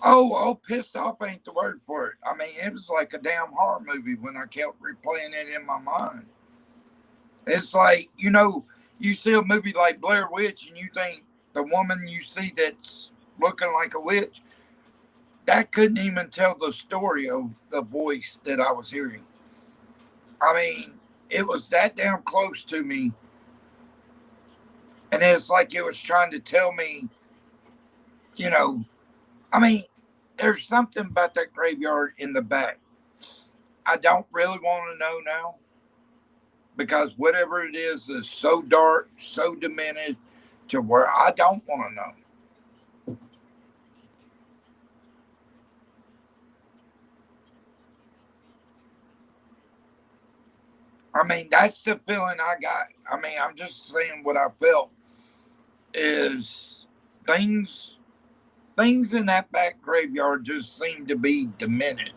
Oh, pissed off ain't the word for it. I mean, it was like a damn horror movie when I kept replaying it in my mind. It's like, you see a movie like Blair Witch and you think the woman you see that's looking like a witch, that couldn't even tell the story of the voice that I was hearing. I mean, it was that damn close to me. And it's like it was trying to tell me, I mean, there's something about that graveyard in the back. I don't really want to know now because whatever it is so dark, so demented to where I don't want to know. I mean, that's the feeling I got. I mean, I'm just saying what I felt is things in that back graveyard just seem to be demented.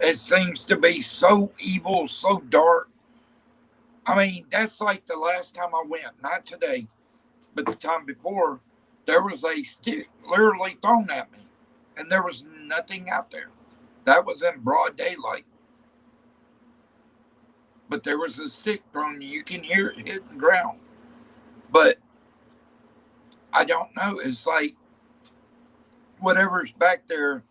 It seems to be so evil, so dark. I mean, that's like the last time I went, not today, but the time before, there was a stick literally thrown at me, and there was nothing out there. That was in broad daylight. But there was a stick thrown, you can hear it hit the ground. But I don't know. It's like whatever's back there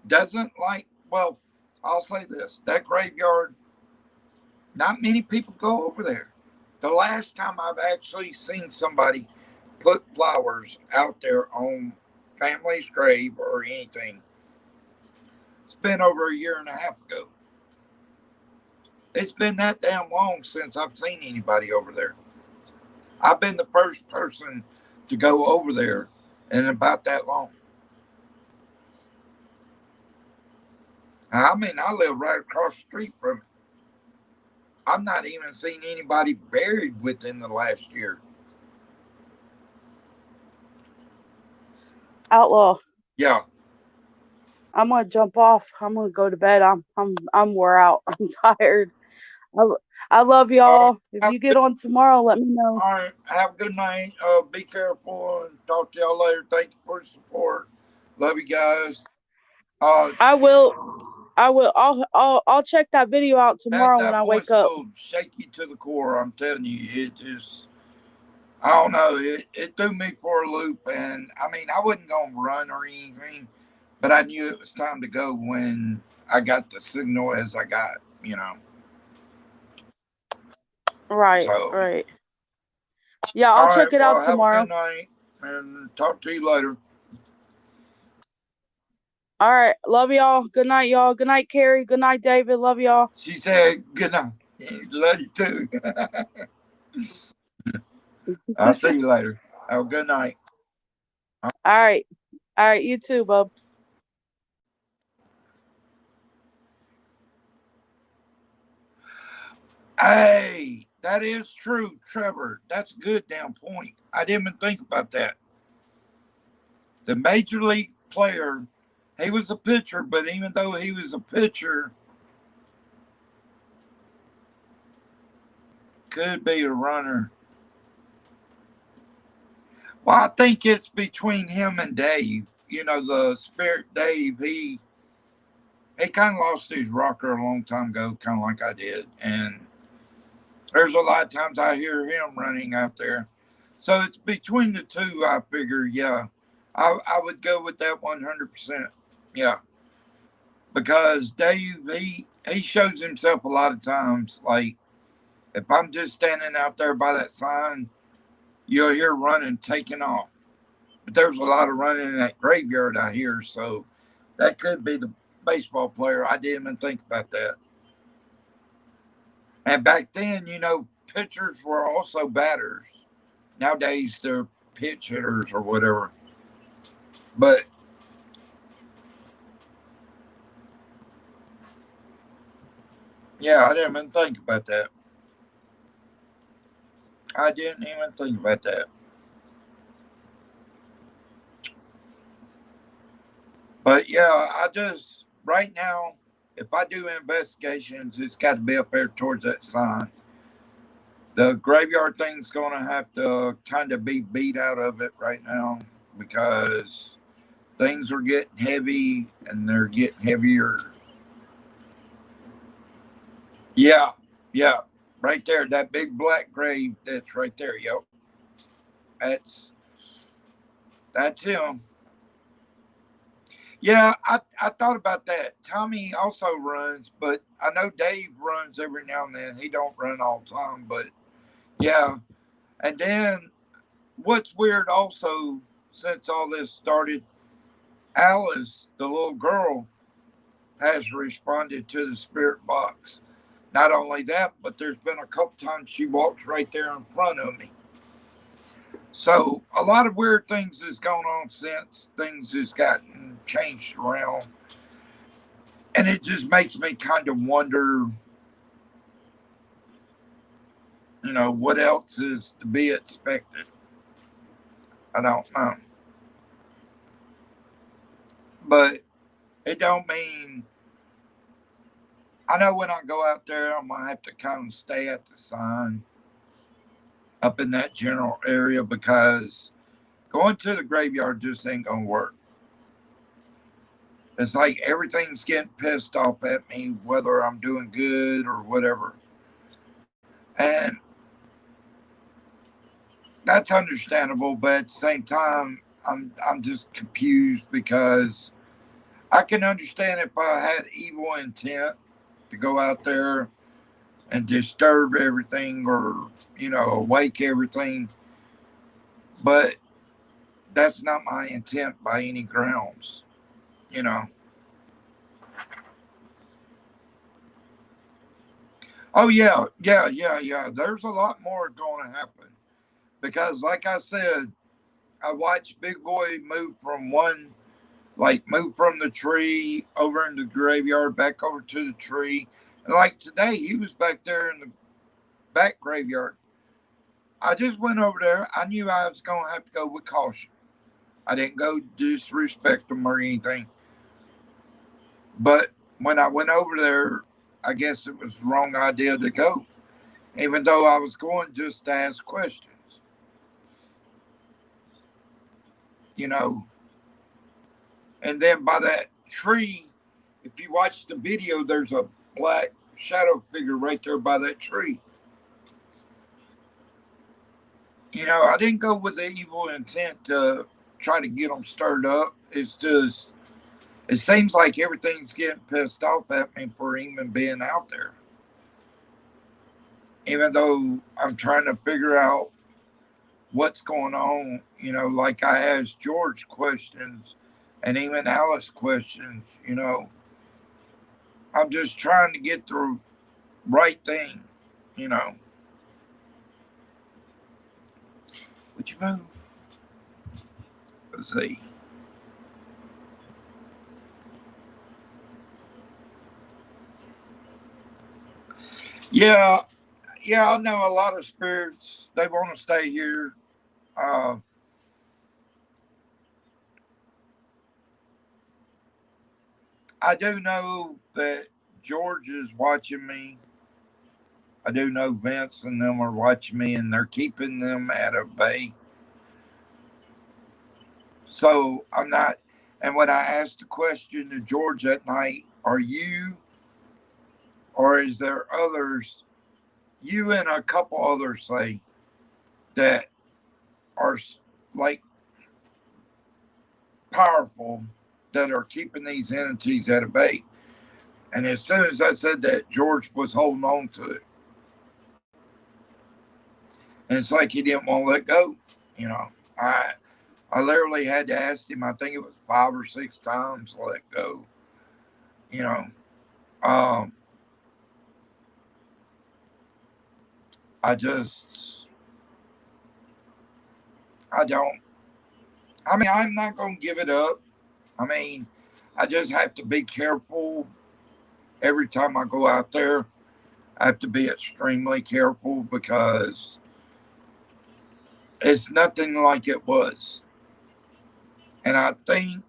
doesn't like, well, I'll say this. That graveyard, not many people go over there. The last time I've actually seen somebody put flowers out there on family's grave or anything, it's been over a year and a half ago. It's been that damn long since I've seen anybody over there. I've been the first person to go over there in about that long. I mean, I live right across the street from it. I've not even seen anybody buried within the last year. Outlaw, Yeah. I'm gonna jump off. I'm gonna go to bed. I'm wore out. I'm tired. I love y'all. If you get on tomorrow, let me know. All right. Have a good night. Be careful and talk to y'all later. Thank you for the support. Love you guys. I will. I'll check that video out tomorrow when I voice wake up. will shake you to the core. I'm telling you, it just, I don't know. It threw me for a loop. And I mean, I wasn't going to run or anything, but I knew it was time to go when I got the signal as I got, Right, So, right. Yeah, I'll check it out tomorrow. Have a good night and talk to you later. All right. Love y'all. Good night, y'all. Good night, Carrie. Good night, David. Love y'all. She said, good night. Love you too. I'll see you later. Have a good night. All right. All right. You too, bub. Hey, that is true, Trevor. That's a good damn point. I didn't even think about that. The major league player, he was a pitcher, but even though he was a pitcher, could be a runner. Well, I think it's between him and Dave. The Spirit Dave, he kind of lost his rocker a long time ago, kind of like I did. And there's a lot of times I hear him running out there. So it's between the two, I figure, yeah. I would go with that 100%. Yeah. Because Dave, he shows himself a lot of times. Like, if I'm just standing out there by that sign, you'll hear running, taking off. But there's a lot of running in that graveyard I hear. So that could be the baseball player. I didn't even think about that. And back then, pitchers were also batters. Nowadays, they're pitch hitters or whatever. But yeah, I didn't even think about that. But yeah, I just, right now, if I do investigations, it's got to be up there towards that sign. The graveyard thing's going to have to kind of be beat out of it right now. because things are getting heavy and they're getting heavier. Yeah, yeah, right there, that big black grave that's right there. Yep, that's that's him. Yeah, I thought about that. Tommy also runs, but I know Dave runs every now and then. He don't run all the time, but yeah. And then what's weird also, since all this started, Alice, the little girl, has responded to the spirit box. Not only that, but there's been a couple times she walks right there in front of me. So a lot of weird things has gone on since things has gotten changed around. And it just makes me kind of wonder, what else is to be expected. I don't know. But it don't mean, I know when I go out there, I'm going to have to kind of stay at the sign up in that general area, because going to the graveyard just ain't going to work. It's like everything's getting pissed off at me, whether I'm doing good or whatever. And that's understandable, but at the same time, I'm just confused, because I can understand if I had evil intent to go out there and disturb everything, or awake everything, but that's not my intent by any grounds. Oh yeah, yeah. There's a lot more going to happen, because like I said, I watched Big Boy move from the tree over in the graveyard, back over to the tree. And like today, he was back there in the back graveyard. I just went over there. I knew I was going to have to go with caution. I didn't go disrespect him or anything. But when I went over there, I guess it was the wrong idea to go, even though I was going just to ask questions. And then by that tree, if you watch the video, there's a black shadow figure right there by that tree. I didn't go with the evil intent to try to get them stirred up. It's just, it seems like everything's getting pissed off at me for even being out there. Even though I'm trying to figure out what's going on, like I asked George questions and even Alice questions, I'm just trying to get the right thing, Would you move? Let's see. Yeah, I know a lot of spirits, they want to stay here. I do know that George is watching me. I do know Vince and them are watching me, and they're keeping them at a bay. So I'm not. And when I asked the question to George that night, are you, or is there others, you and a couple others say, that are like powerful, that are keeping these entities at a bay? And as soon as I said that, George was holding on to it. And it's like he didn't want to let go. I literally had to ask him, I think it was 5 or 6 times, to let go. I don't, I'm not going to give it up. I just have to be careful every time I go out there. I have to be extremely careful, because it's nothing like it was. And I think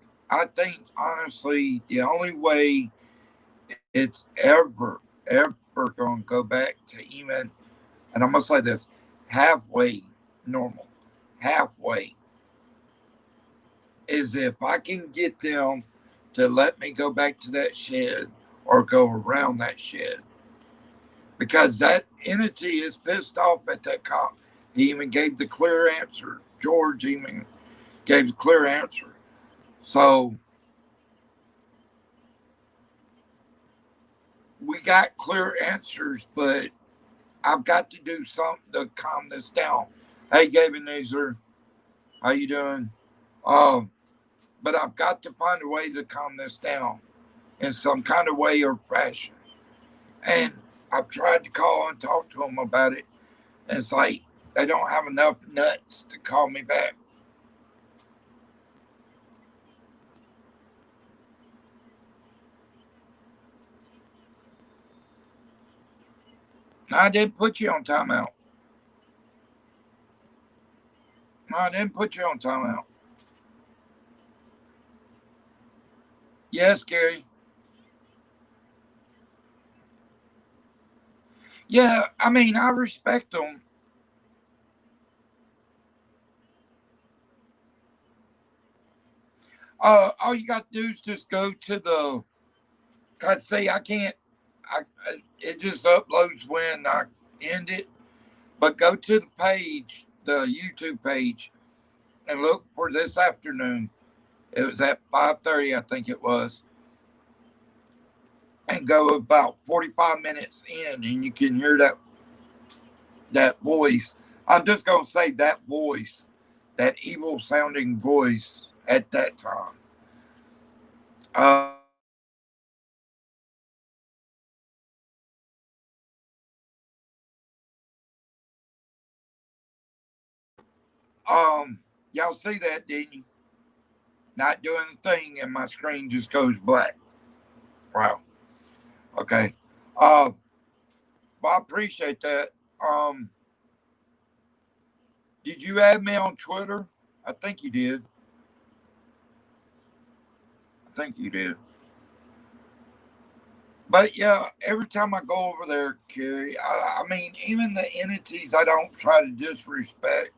honestly, the only way it's ever going to go back to even, and I'm going to say this, halfway normal, halfway, is if I can get them to let me go back to that shed or go around that shed. Because that entity is pissed off at that cop. He even gave the clear answer. George even gave the clear answer. So we got clear answers, but I've got to do something to calm this down. Hey, Gabe and Nazer, how you doing? But I've got to find a way to calm this down in some kind of way or fashion. And I've tried to call and talk to them about it. And it's like they don't have enough nuts to call me back. No, I didn't put you on timeout. No, I didn't put you on timeout. Yes, Gary. Yeah, I mean, I respect them. All you got to do is just go to the. I say I can't. It just uploads when I end it. But go to the page, the YouTube page, and look for this afternoon. It was at 5:30, I think it was, and go about 45 minutes in, and you can hear that voice. I'm just gonna say that voice, that evil sounding voice at that time. Uh, y'all see that, didn't you? Not doing the thing, and my screen just goes black. Wow. Okay. Well, I appreciate that. Um, did you add me on Twitter? I think you did. I think you did. But yeah, every time I go over there, Carrie, I mean, even the entities I don't try to disrespect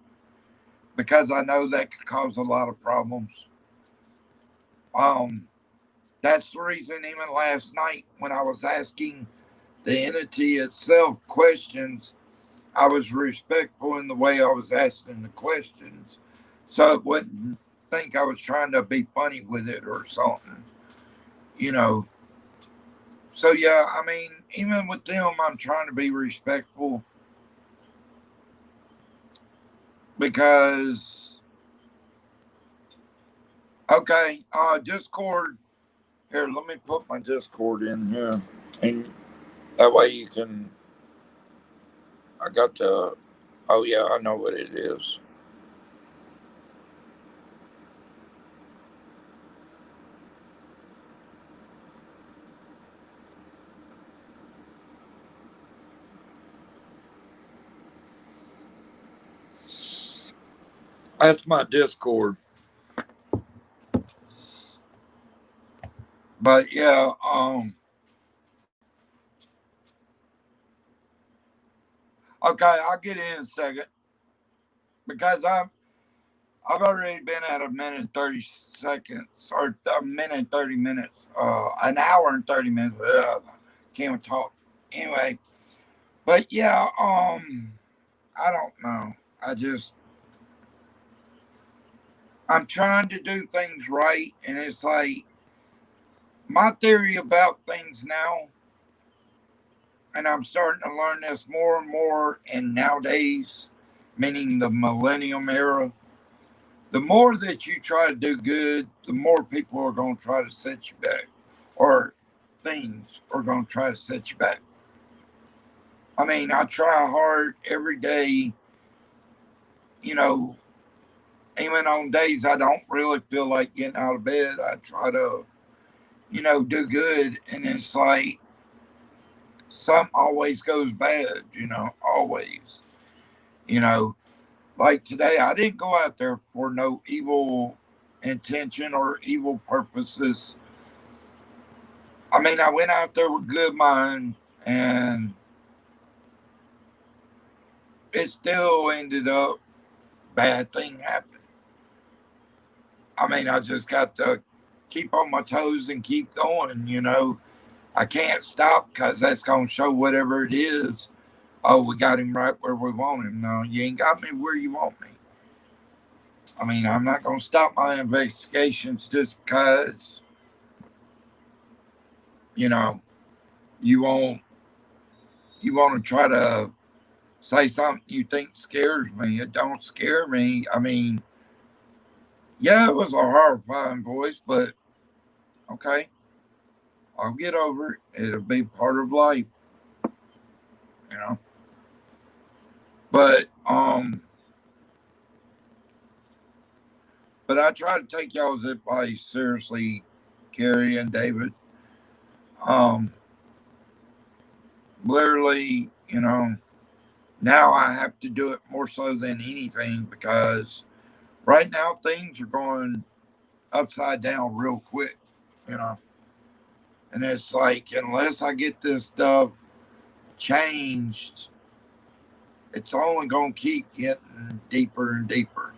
because I know that could cause a lot of problems. Um, that's the reason, even last night when I was asking the entity itself questions, I was respectful in the way I was asking the questions, so it wouldn't think I was trying to be funny with it or something, you know. So yeah, I mean, even with them, I'm trying to be respectful because okay, Discord. Here, let me put my Discord in here, and that way you can. I got the. Oh yeah, I know what it is. That's my Discord. But yeah, okay, I'll get in a second because I've already been at a minute and 30 seconds or a minute and 30 minutes, an hour and 30 minutes. Ugh, can't talk anyway. But yeah, I don't know. I'm trying to do things right, and it's like my theory about things now, and I'm starting to learn this more and more in nowadays, meaning the millennium era. The more that you try to do good, the more people are going to try to set you back, or things are going to try to set you back. I mean, I try hard every day, you know, even on days I don't really feel like getting out of bed, I try to, do good. And it's like something always goes bad, always. You know, like today, I didn't go out there for no evil intention or evil purposes. I mean, I went out there with good mind, and it still ended up bad thing happened. I mean, I just got to keep on my toes and keep going, you know. I can't stop because that's going to show whatever it is. Oh, we got him right where we want him. No, you ain't got me where you want me. I mean, I'm not going to stop my investigations just because, you know, you want to try to say something you think scares me. It don't scare me. I mean, yeah, it was a horrifying voice, but okay, I'll get over it. It'll be part of life, you know. But I try to take y'all's advice seriously, Carrie and David. Um, Literally, you know, now I have to do it more so than anything because right now things are going upside down real quick, you know. And it's like, unless I get this stuff changed, it's only going to keep getting deeper and deeper.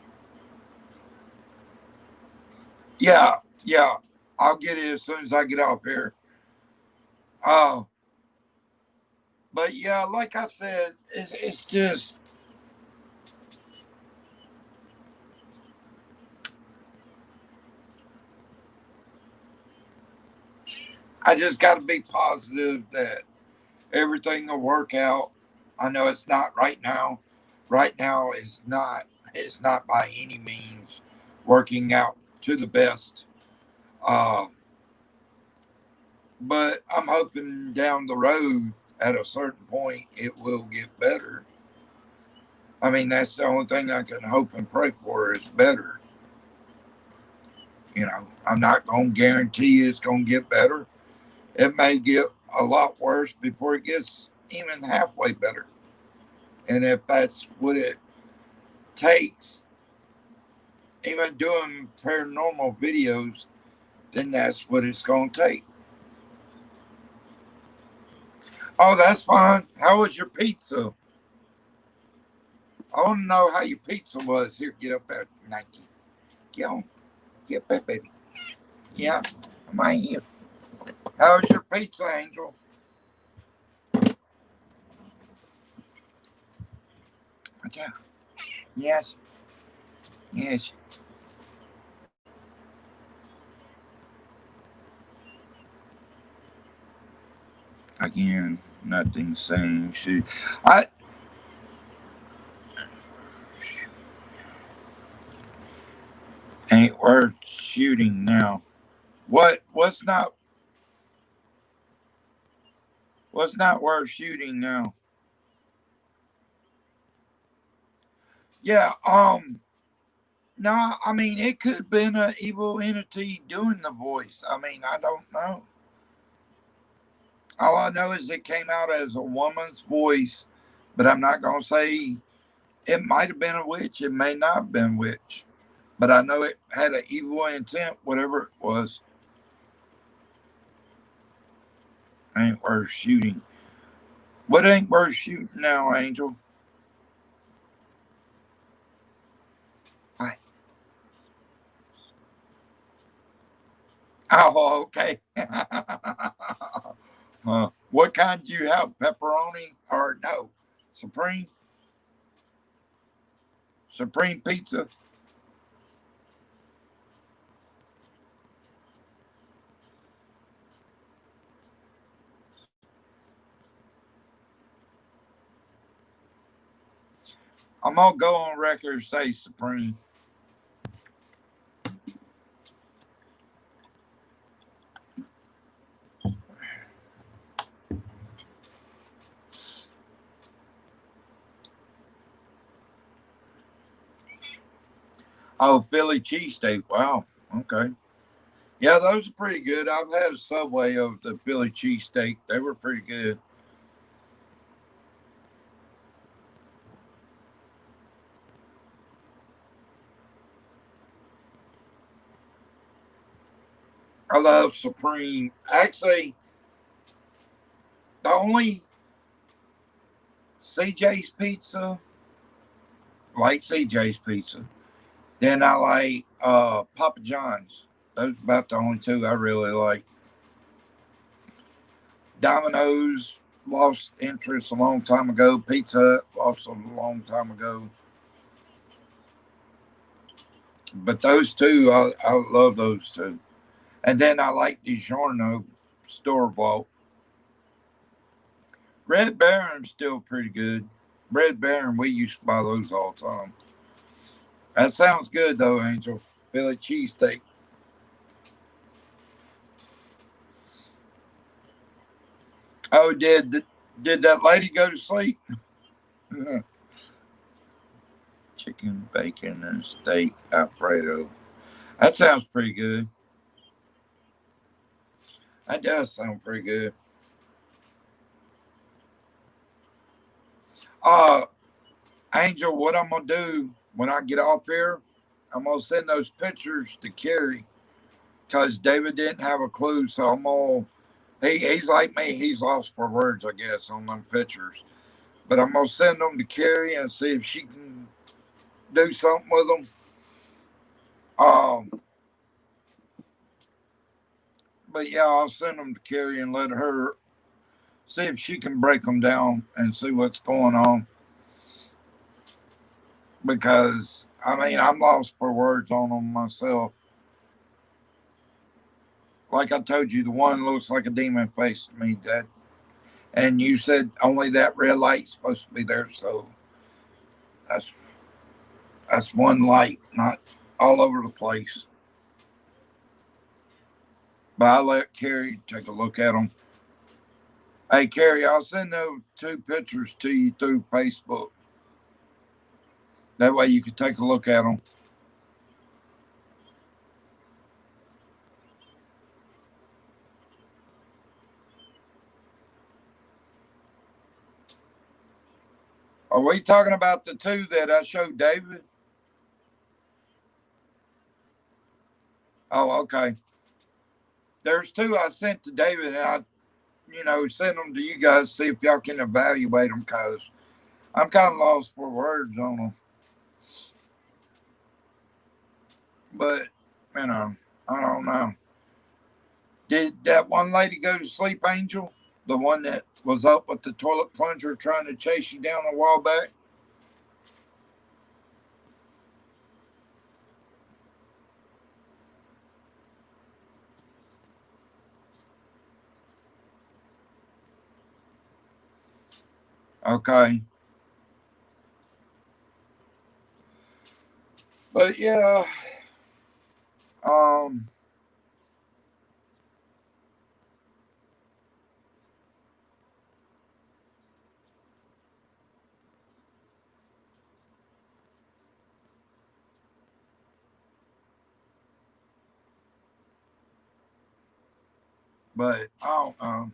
Yeah, yeah. I'll get it as soon as I get off here. Uh, but yeah, like I said, it's just, I just got to be positive that everything will work out. I know it's not right now. Right now is not. It's not by any means working out to the best. Uh, but I'm hoping down the road at a certain point it will get better. I mean, that's the only thing I can hope and pray for is better. You know, I'm not going to guarantee it's going to get better. It may get a lot worse before it gets even halfway better. And if that's what it takes, even doing paranormal videos, then that's what it's going to take. Oh, that's fine. How was your pizza? I want to know how your pizza was. Here, get up there, Nike. Get on. Get back, baby. Yeah, I'm right here. How was your pizza, Angel? Yeah. Yes. Yes. Again, nothing saying she. I ain't worth shooting now. What's not worth shooting now? Yeah, no, I mean it could have been an evil entity doing the voice. I mean, I don't know. All I know is it came out as a woman's voice, but I'm not gonna say it might have been a witch, it may not have been a witch. But I know it had an evil intent, whatever it was. Ain't worth shooting. What ain't worth shooting now, Angel? I, oh, okay. What kind do you have? Pepperoni or no? Supreme? Supreme pizza? I'm gonna go on record and say Supreme. Oh, Philly cheesesteak. Wow. Okay. Yeah, those are pretty good. I've had a Subway of the Philly cheesesteak. They were pretty good. I love Supreme. Actually, the only CJ's pizza, like CJ's pizza, Then I like Papa John's. Those are about the only two I really like. Domino's lost interest a long time ago. Pizza Hut lost a long time ago. But those two, I love those two. And then I like DiGiorno store bought. Red Baron's still pretty good. Red Baron, we used to buy those all the time. That sounds good though, Angel. Philly cheesesteak. Oh, did that lady go to sleep? Chicken, bacon, and steak Alfredo. That sounds pretty good. That does sound pretty good. Angel, what I'm gonna do when I get off here, I'm gonna send those pictures to Carrie because David didn't have a clue. So I'm gonna he's like me, he's lost for words, I guess, on them pictures. But I'm gonna send them to Carrie and see if she can do something with them. But yeah, I'll send them to Carrie and let her see if she can break them down and see what's going on. Because I mean, I'm lost for words on them myself. Like I told you, the one looks like a demon face to me. That, and you said only that red light's supposed to be there, so that's one light, not all over the place. But I'll let Carrie take a look at them. Hey, Carrie, I'll send those two pictures to you through Facebook. That way you can take a look at them. Are we talking about the two that I showed David? Oh, okay. There's two I sent to David, and I, send them to you guys, see if y'all can evaluate them, because I'm kind of lost for words on them. But, I don't know. Did that one lady go to sleep, Angel? The one that was up with the toilet plunger trying to chase you down a while back? Okay. But yeah, um, but I don't know.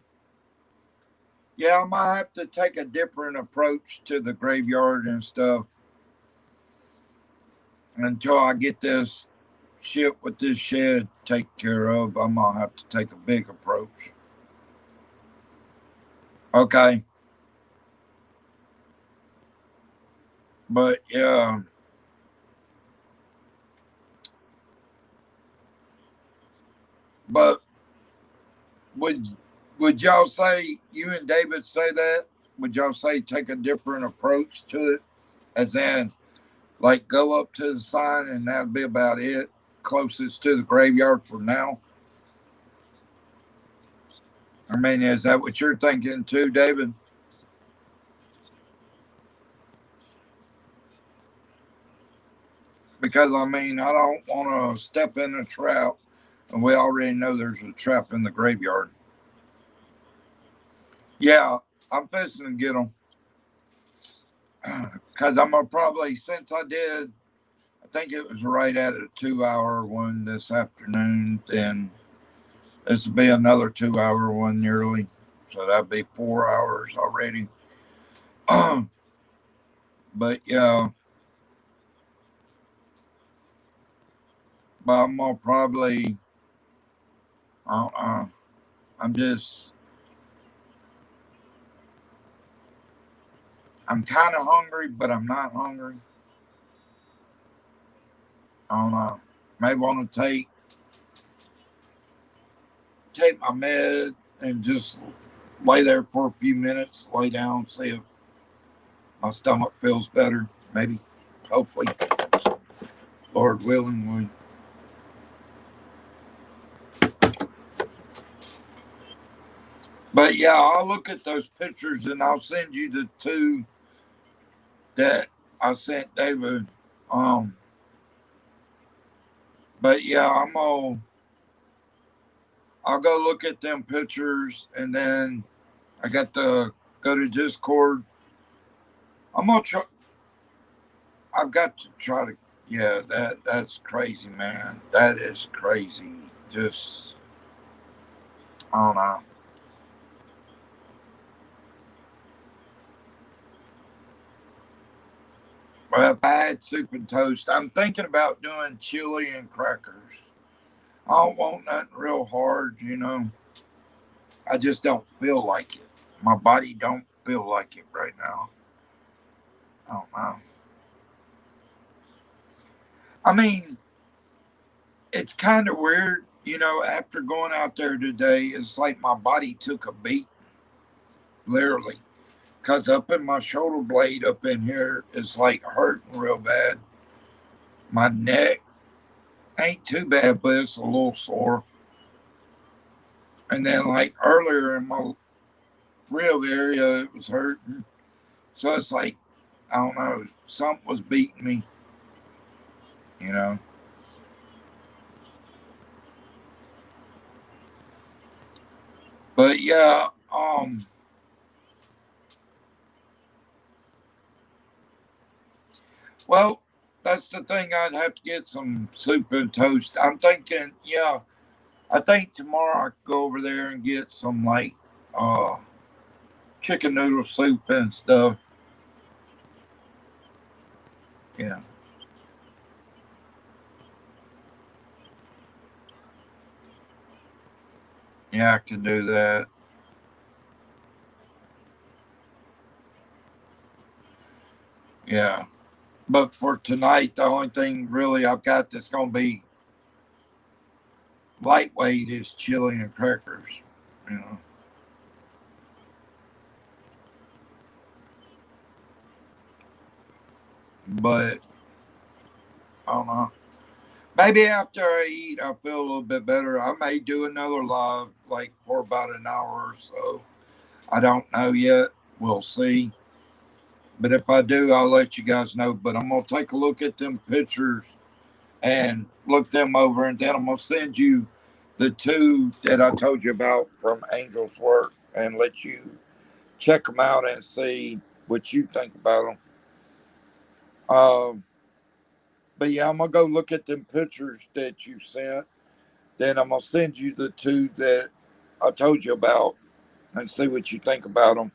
Yeah, I might have to take a different approach to the graveyard and stuff until I get this shit with this shed taken care of. I might have to take a big approach. Okay. But yeah. But would y'all say, you and David say that? Would y'all say take a different approach to it? As in, like, go up to the sign and that'd be about it, closest to the graveyard for now? I mean, is that what you're thinking too, David? Because I mean, I don't want to step in a trap, and we already know there's a trap in the graveyard. Yeah, I'm fixing to get them. Because I'm gonna probably, since I did, I think it was right at a 2 hour one this afternoon, then this will be another 2 hour one nearly. So that'd be 4 hours already. But yeah, but I'm gonna probably, I'm just, I'm kind of hungry, but I'm not hungry. I don't know. May want to take my med and just lay there for a few minutes, lay down, see if my stomach feels better. Maybe, hopefully, Lord willing, we. But yeah, I'll look at those pictures and I'll send you the two that I sent David. Um, but yeah, I'll go look at them pictures and then I got to go to Discord. I'm gonna try. I've got to try to. Yeah, that's crazy, man. That is crazy. Just I don't know. Well, if I had soup and toast, I'm thinking about doing chili and crackers. I don't want nothing real hard, you know. I just don't feel like it. My body don't feel like it right now. I don't know. I mean, it's kind of weird, you know. After going out there today, it's like my body took a beat, literally. Cause up in my shoulder blade, up in here, is like hurting real bad. My neck ain't too bad, but it's a little sore. And then, like earlier in my rib area, it was hurting. So it's like, I don't know, something was beating me, you know. But yeah, well, that's the thing. I'd have to get some soup and toast. I'm thinking, yeah, I think tomorrow I could go over there and get some like uh chicken noodle soup and stuff. Yeah, yeah, I can do that. Yeah, but for tonight, the only thing really I've got that's gonna be lightweight is chili and crackers. You know, but I don't know. Maybe after I eat, I feel a little bit better. I may do another live like for about an hour or so. I don't know yet. We'll see. But if I do, I'll let you guys know. But I'm gonna take a look at them pictures and look them over, and then I'm gonna send you the two that I told you about from Angel's Work, and let you check them out and see what you think about them. But yeah, I'm gonna go look at them pictures that you sent. Then I'm gonna send you the two that I told you about, and see what you think about them.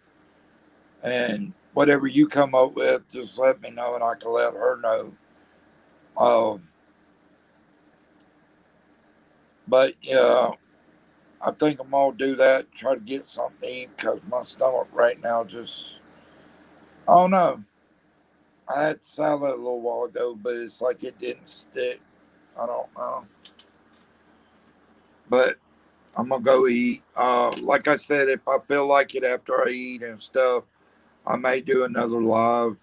And whatever you come up with, just let me know, and I can let her know. Um, but yeah, I think I'm gonna do that. Try to get something to eat because my stomach right now just, I don't know. I had salad a little while ago, but it's like it didn't stick. I don't know. But I'm gonna go eat. Like I said, if I feel like it after I eat and stuff, I may do another live.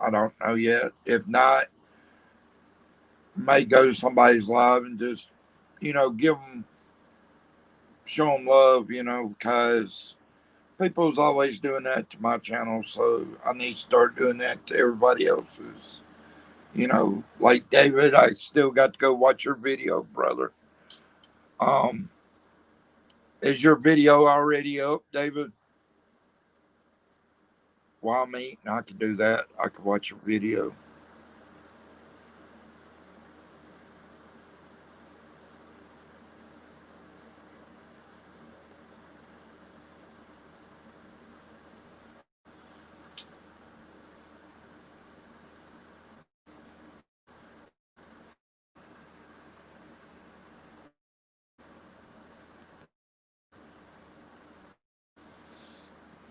I don't know yet. If not, may go to somebody's live and just, give them, show them love, because people's always doing that to my channel. So I need to start doing that to everybody else's. Like David, I still got to go watch your video, brother. Um, is your video already up, David? While I'm eating, I can do that. I can watch your video.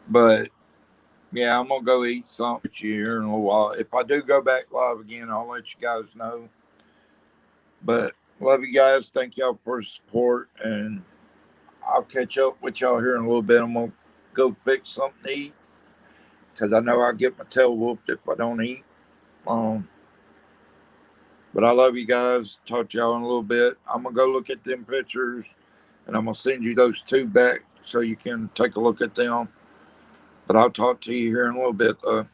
But yeah, I'm gonna go eat something here in a little while. If I do go back live again, I'll let you guys know. But love you guys. Thank y'all for the support, and I'll catch up with y'all here in a little bit. I'm gonna go fix something to eat because I know I'll get my tail whooped if I don't eat. But I love you guys. Talk to y'all in a little bit. I'm gonna go look at them pictures, and I'm gonna send you those two back so you can take a look at them. But I'll talk to you here in a little bit, though.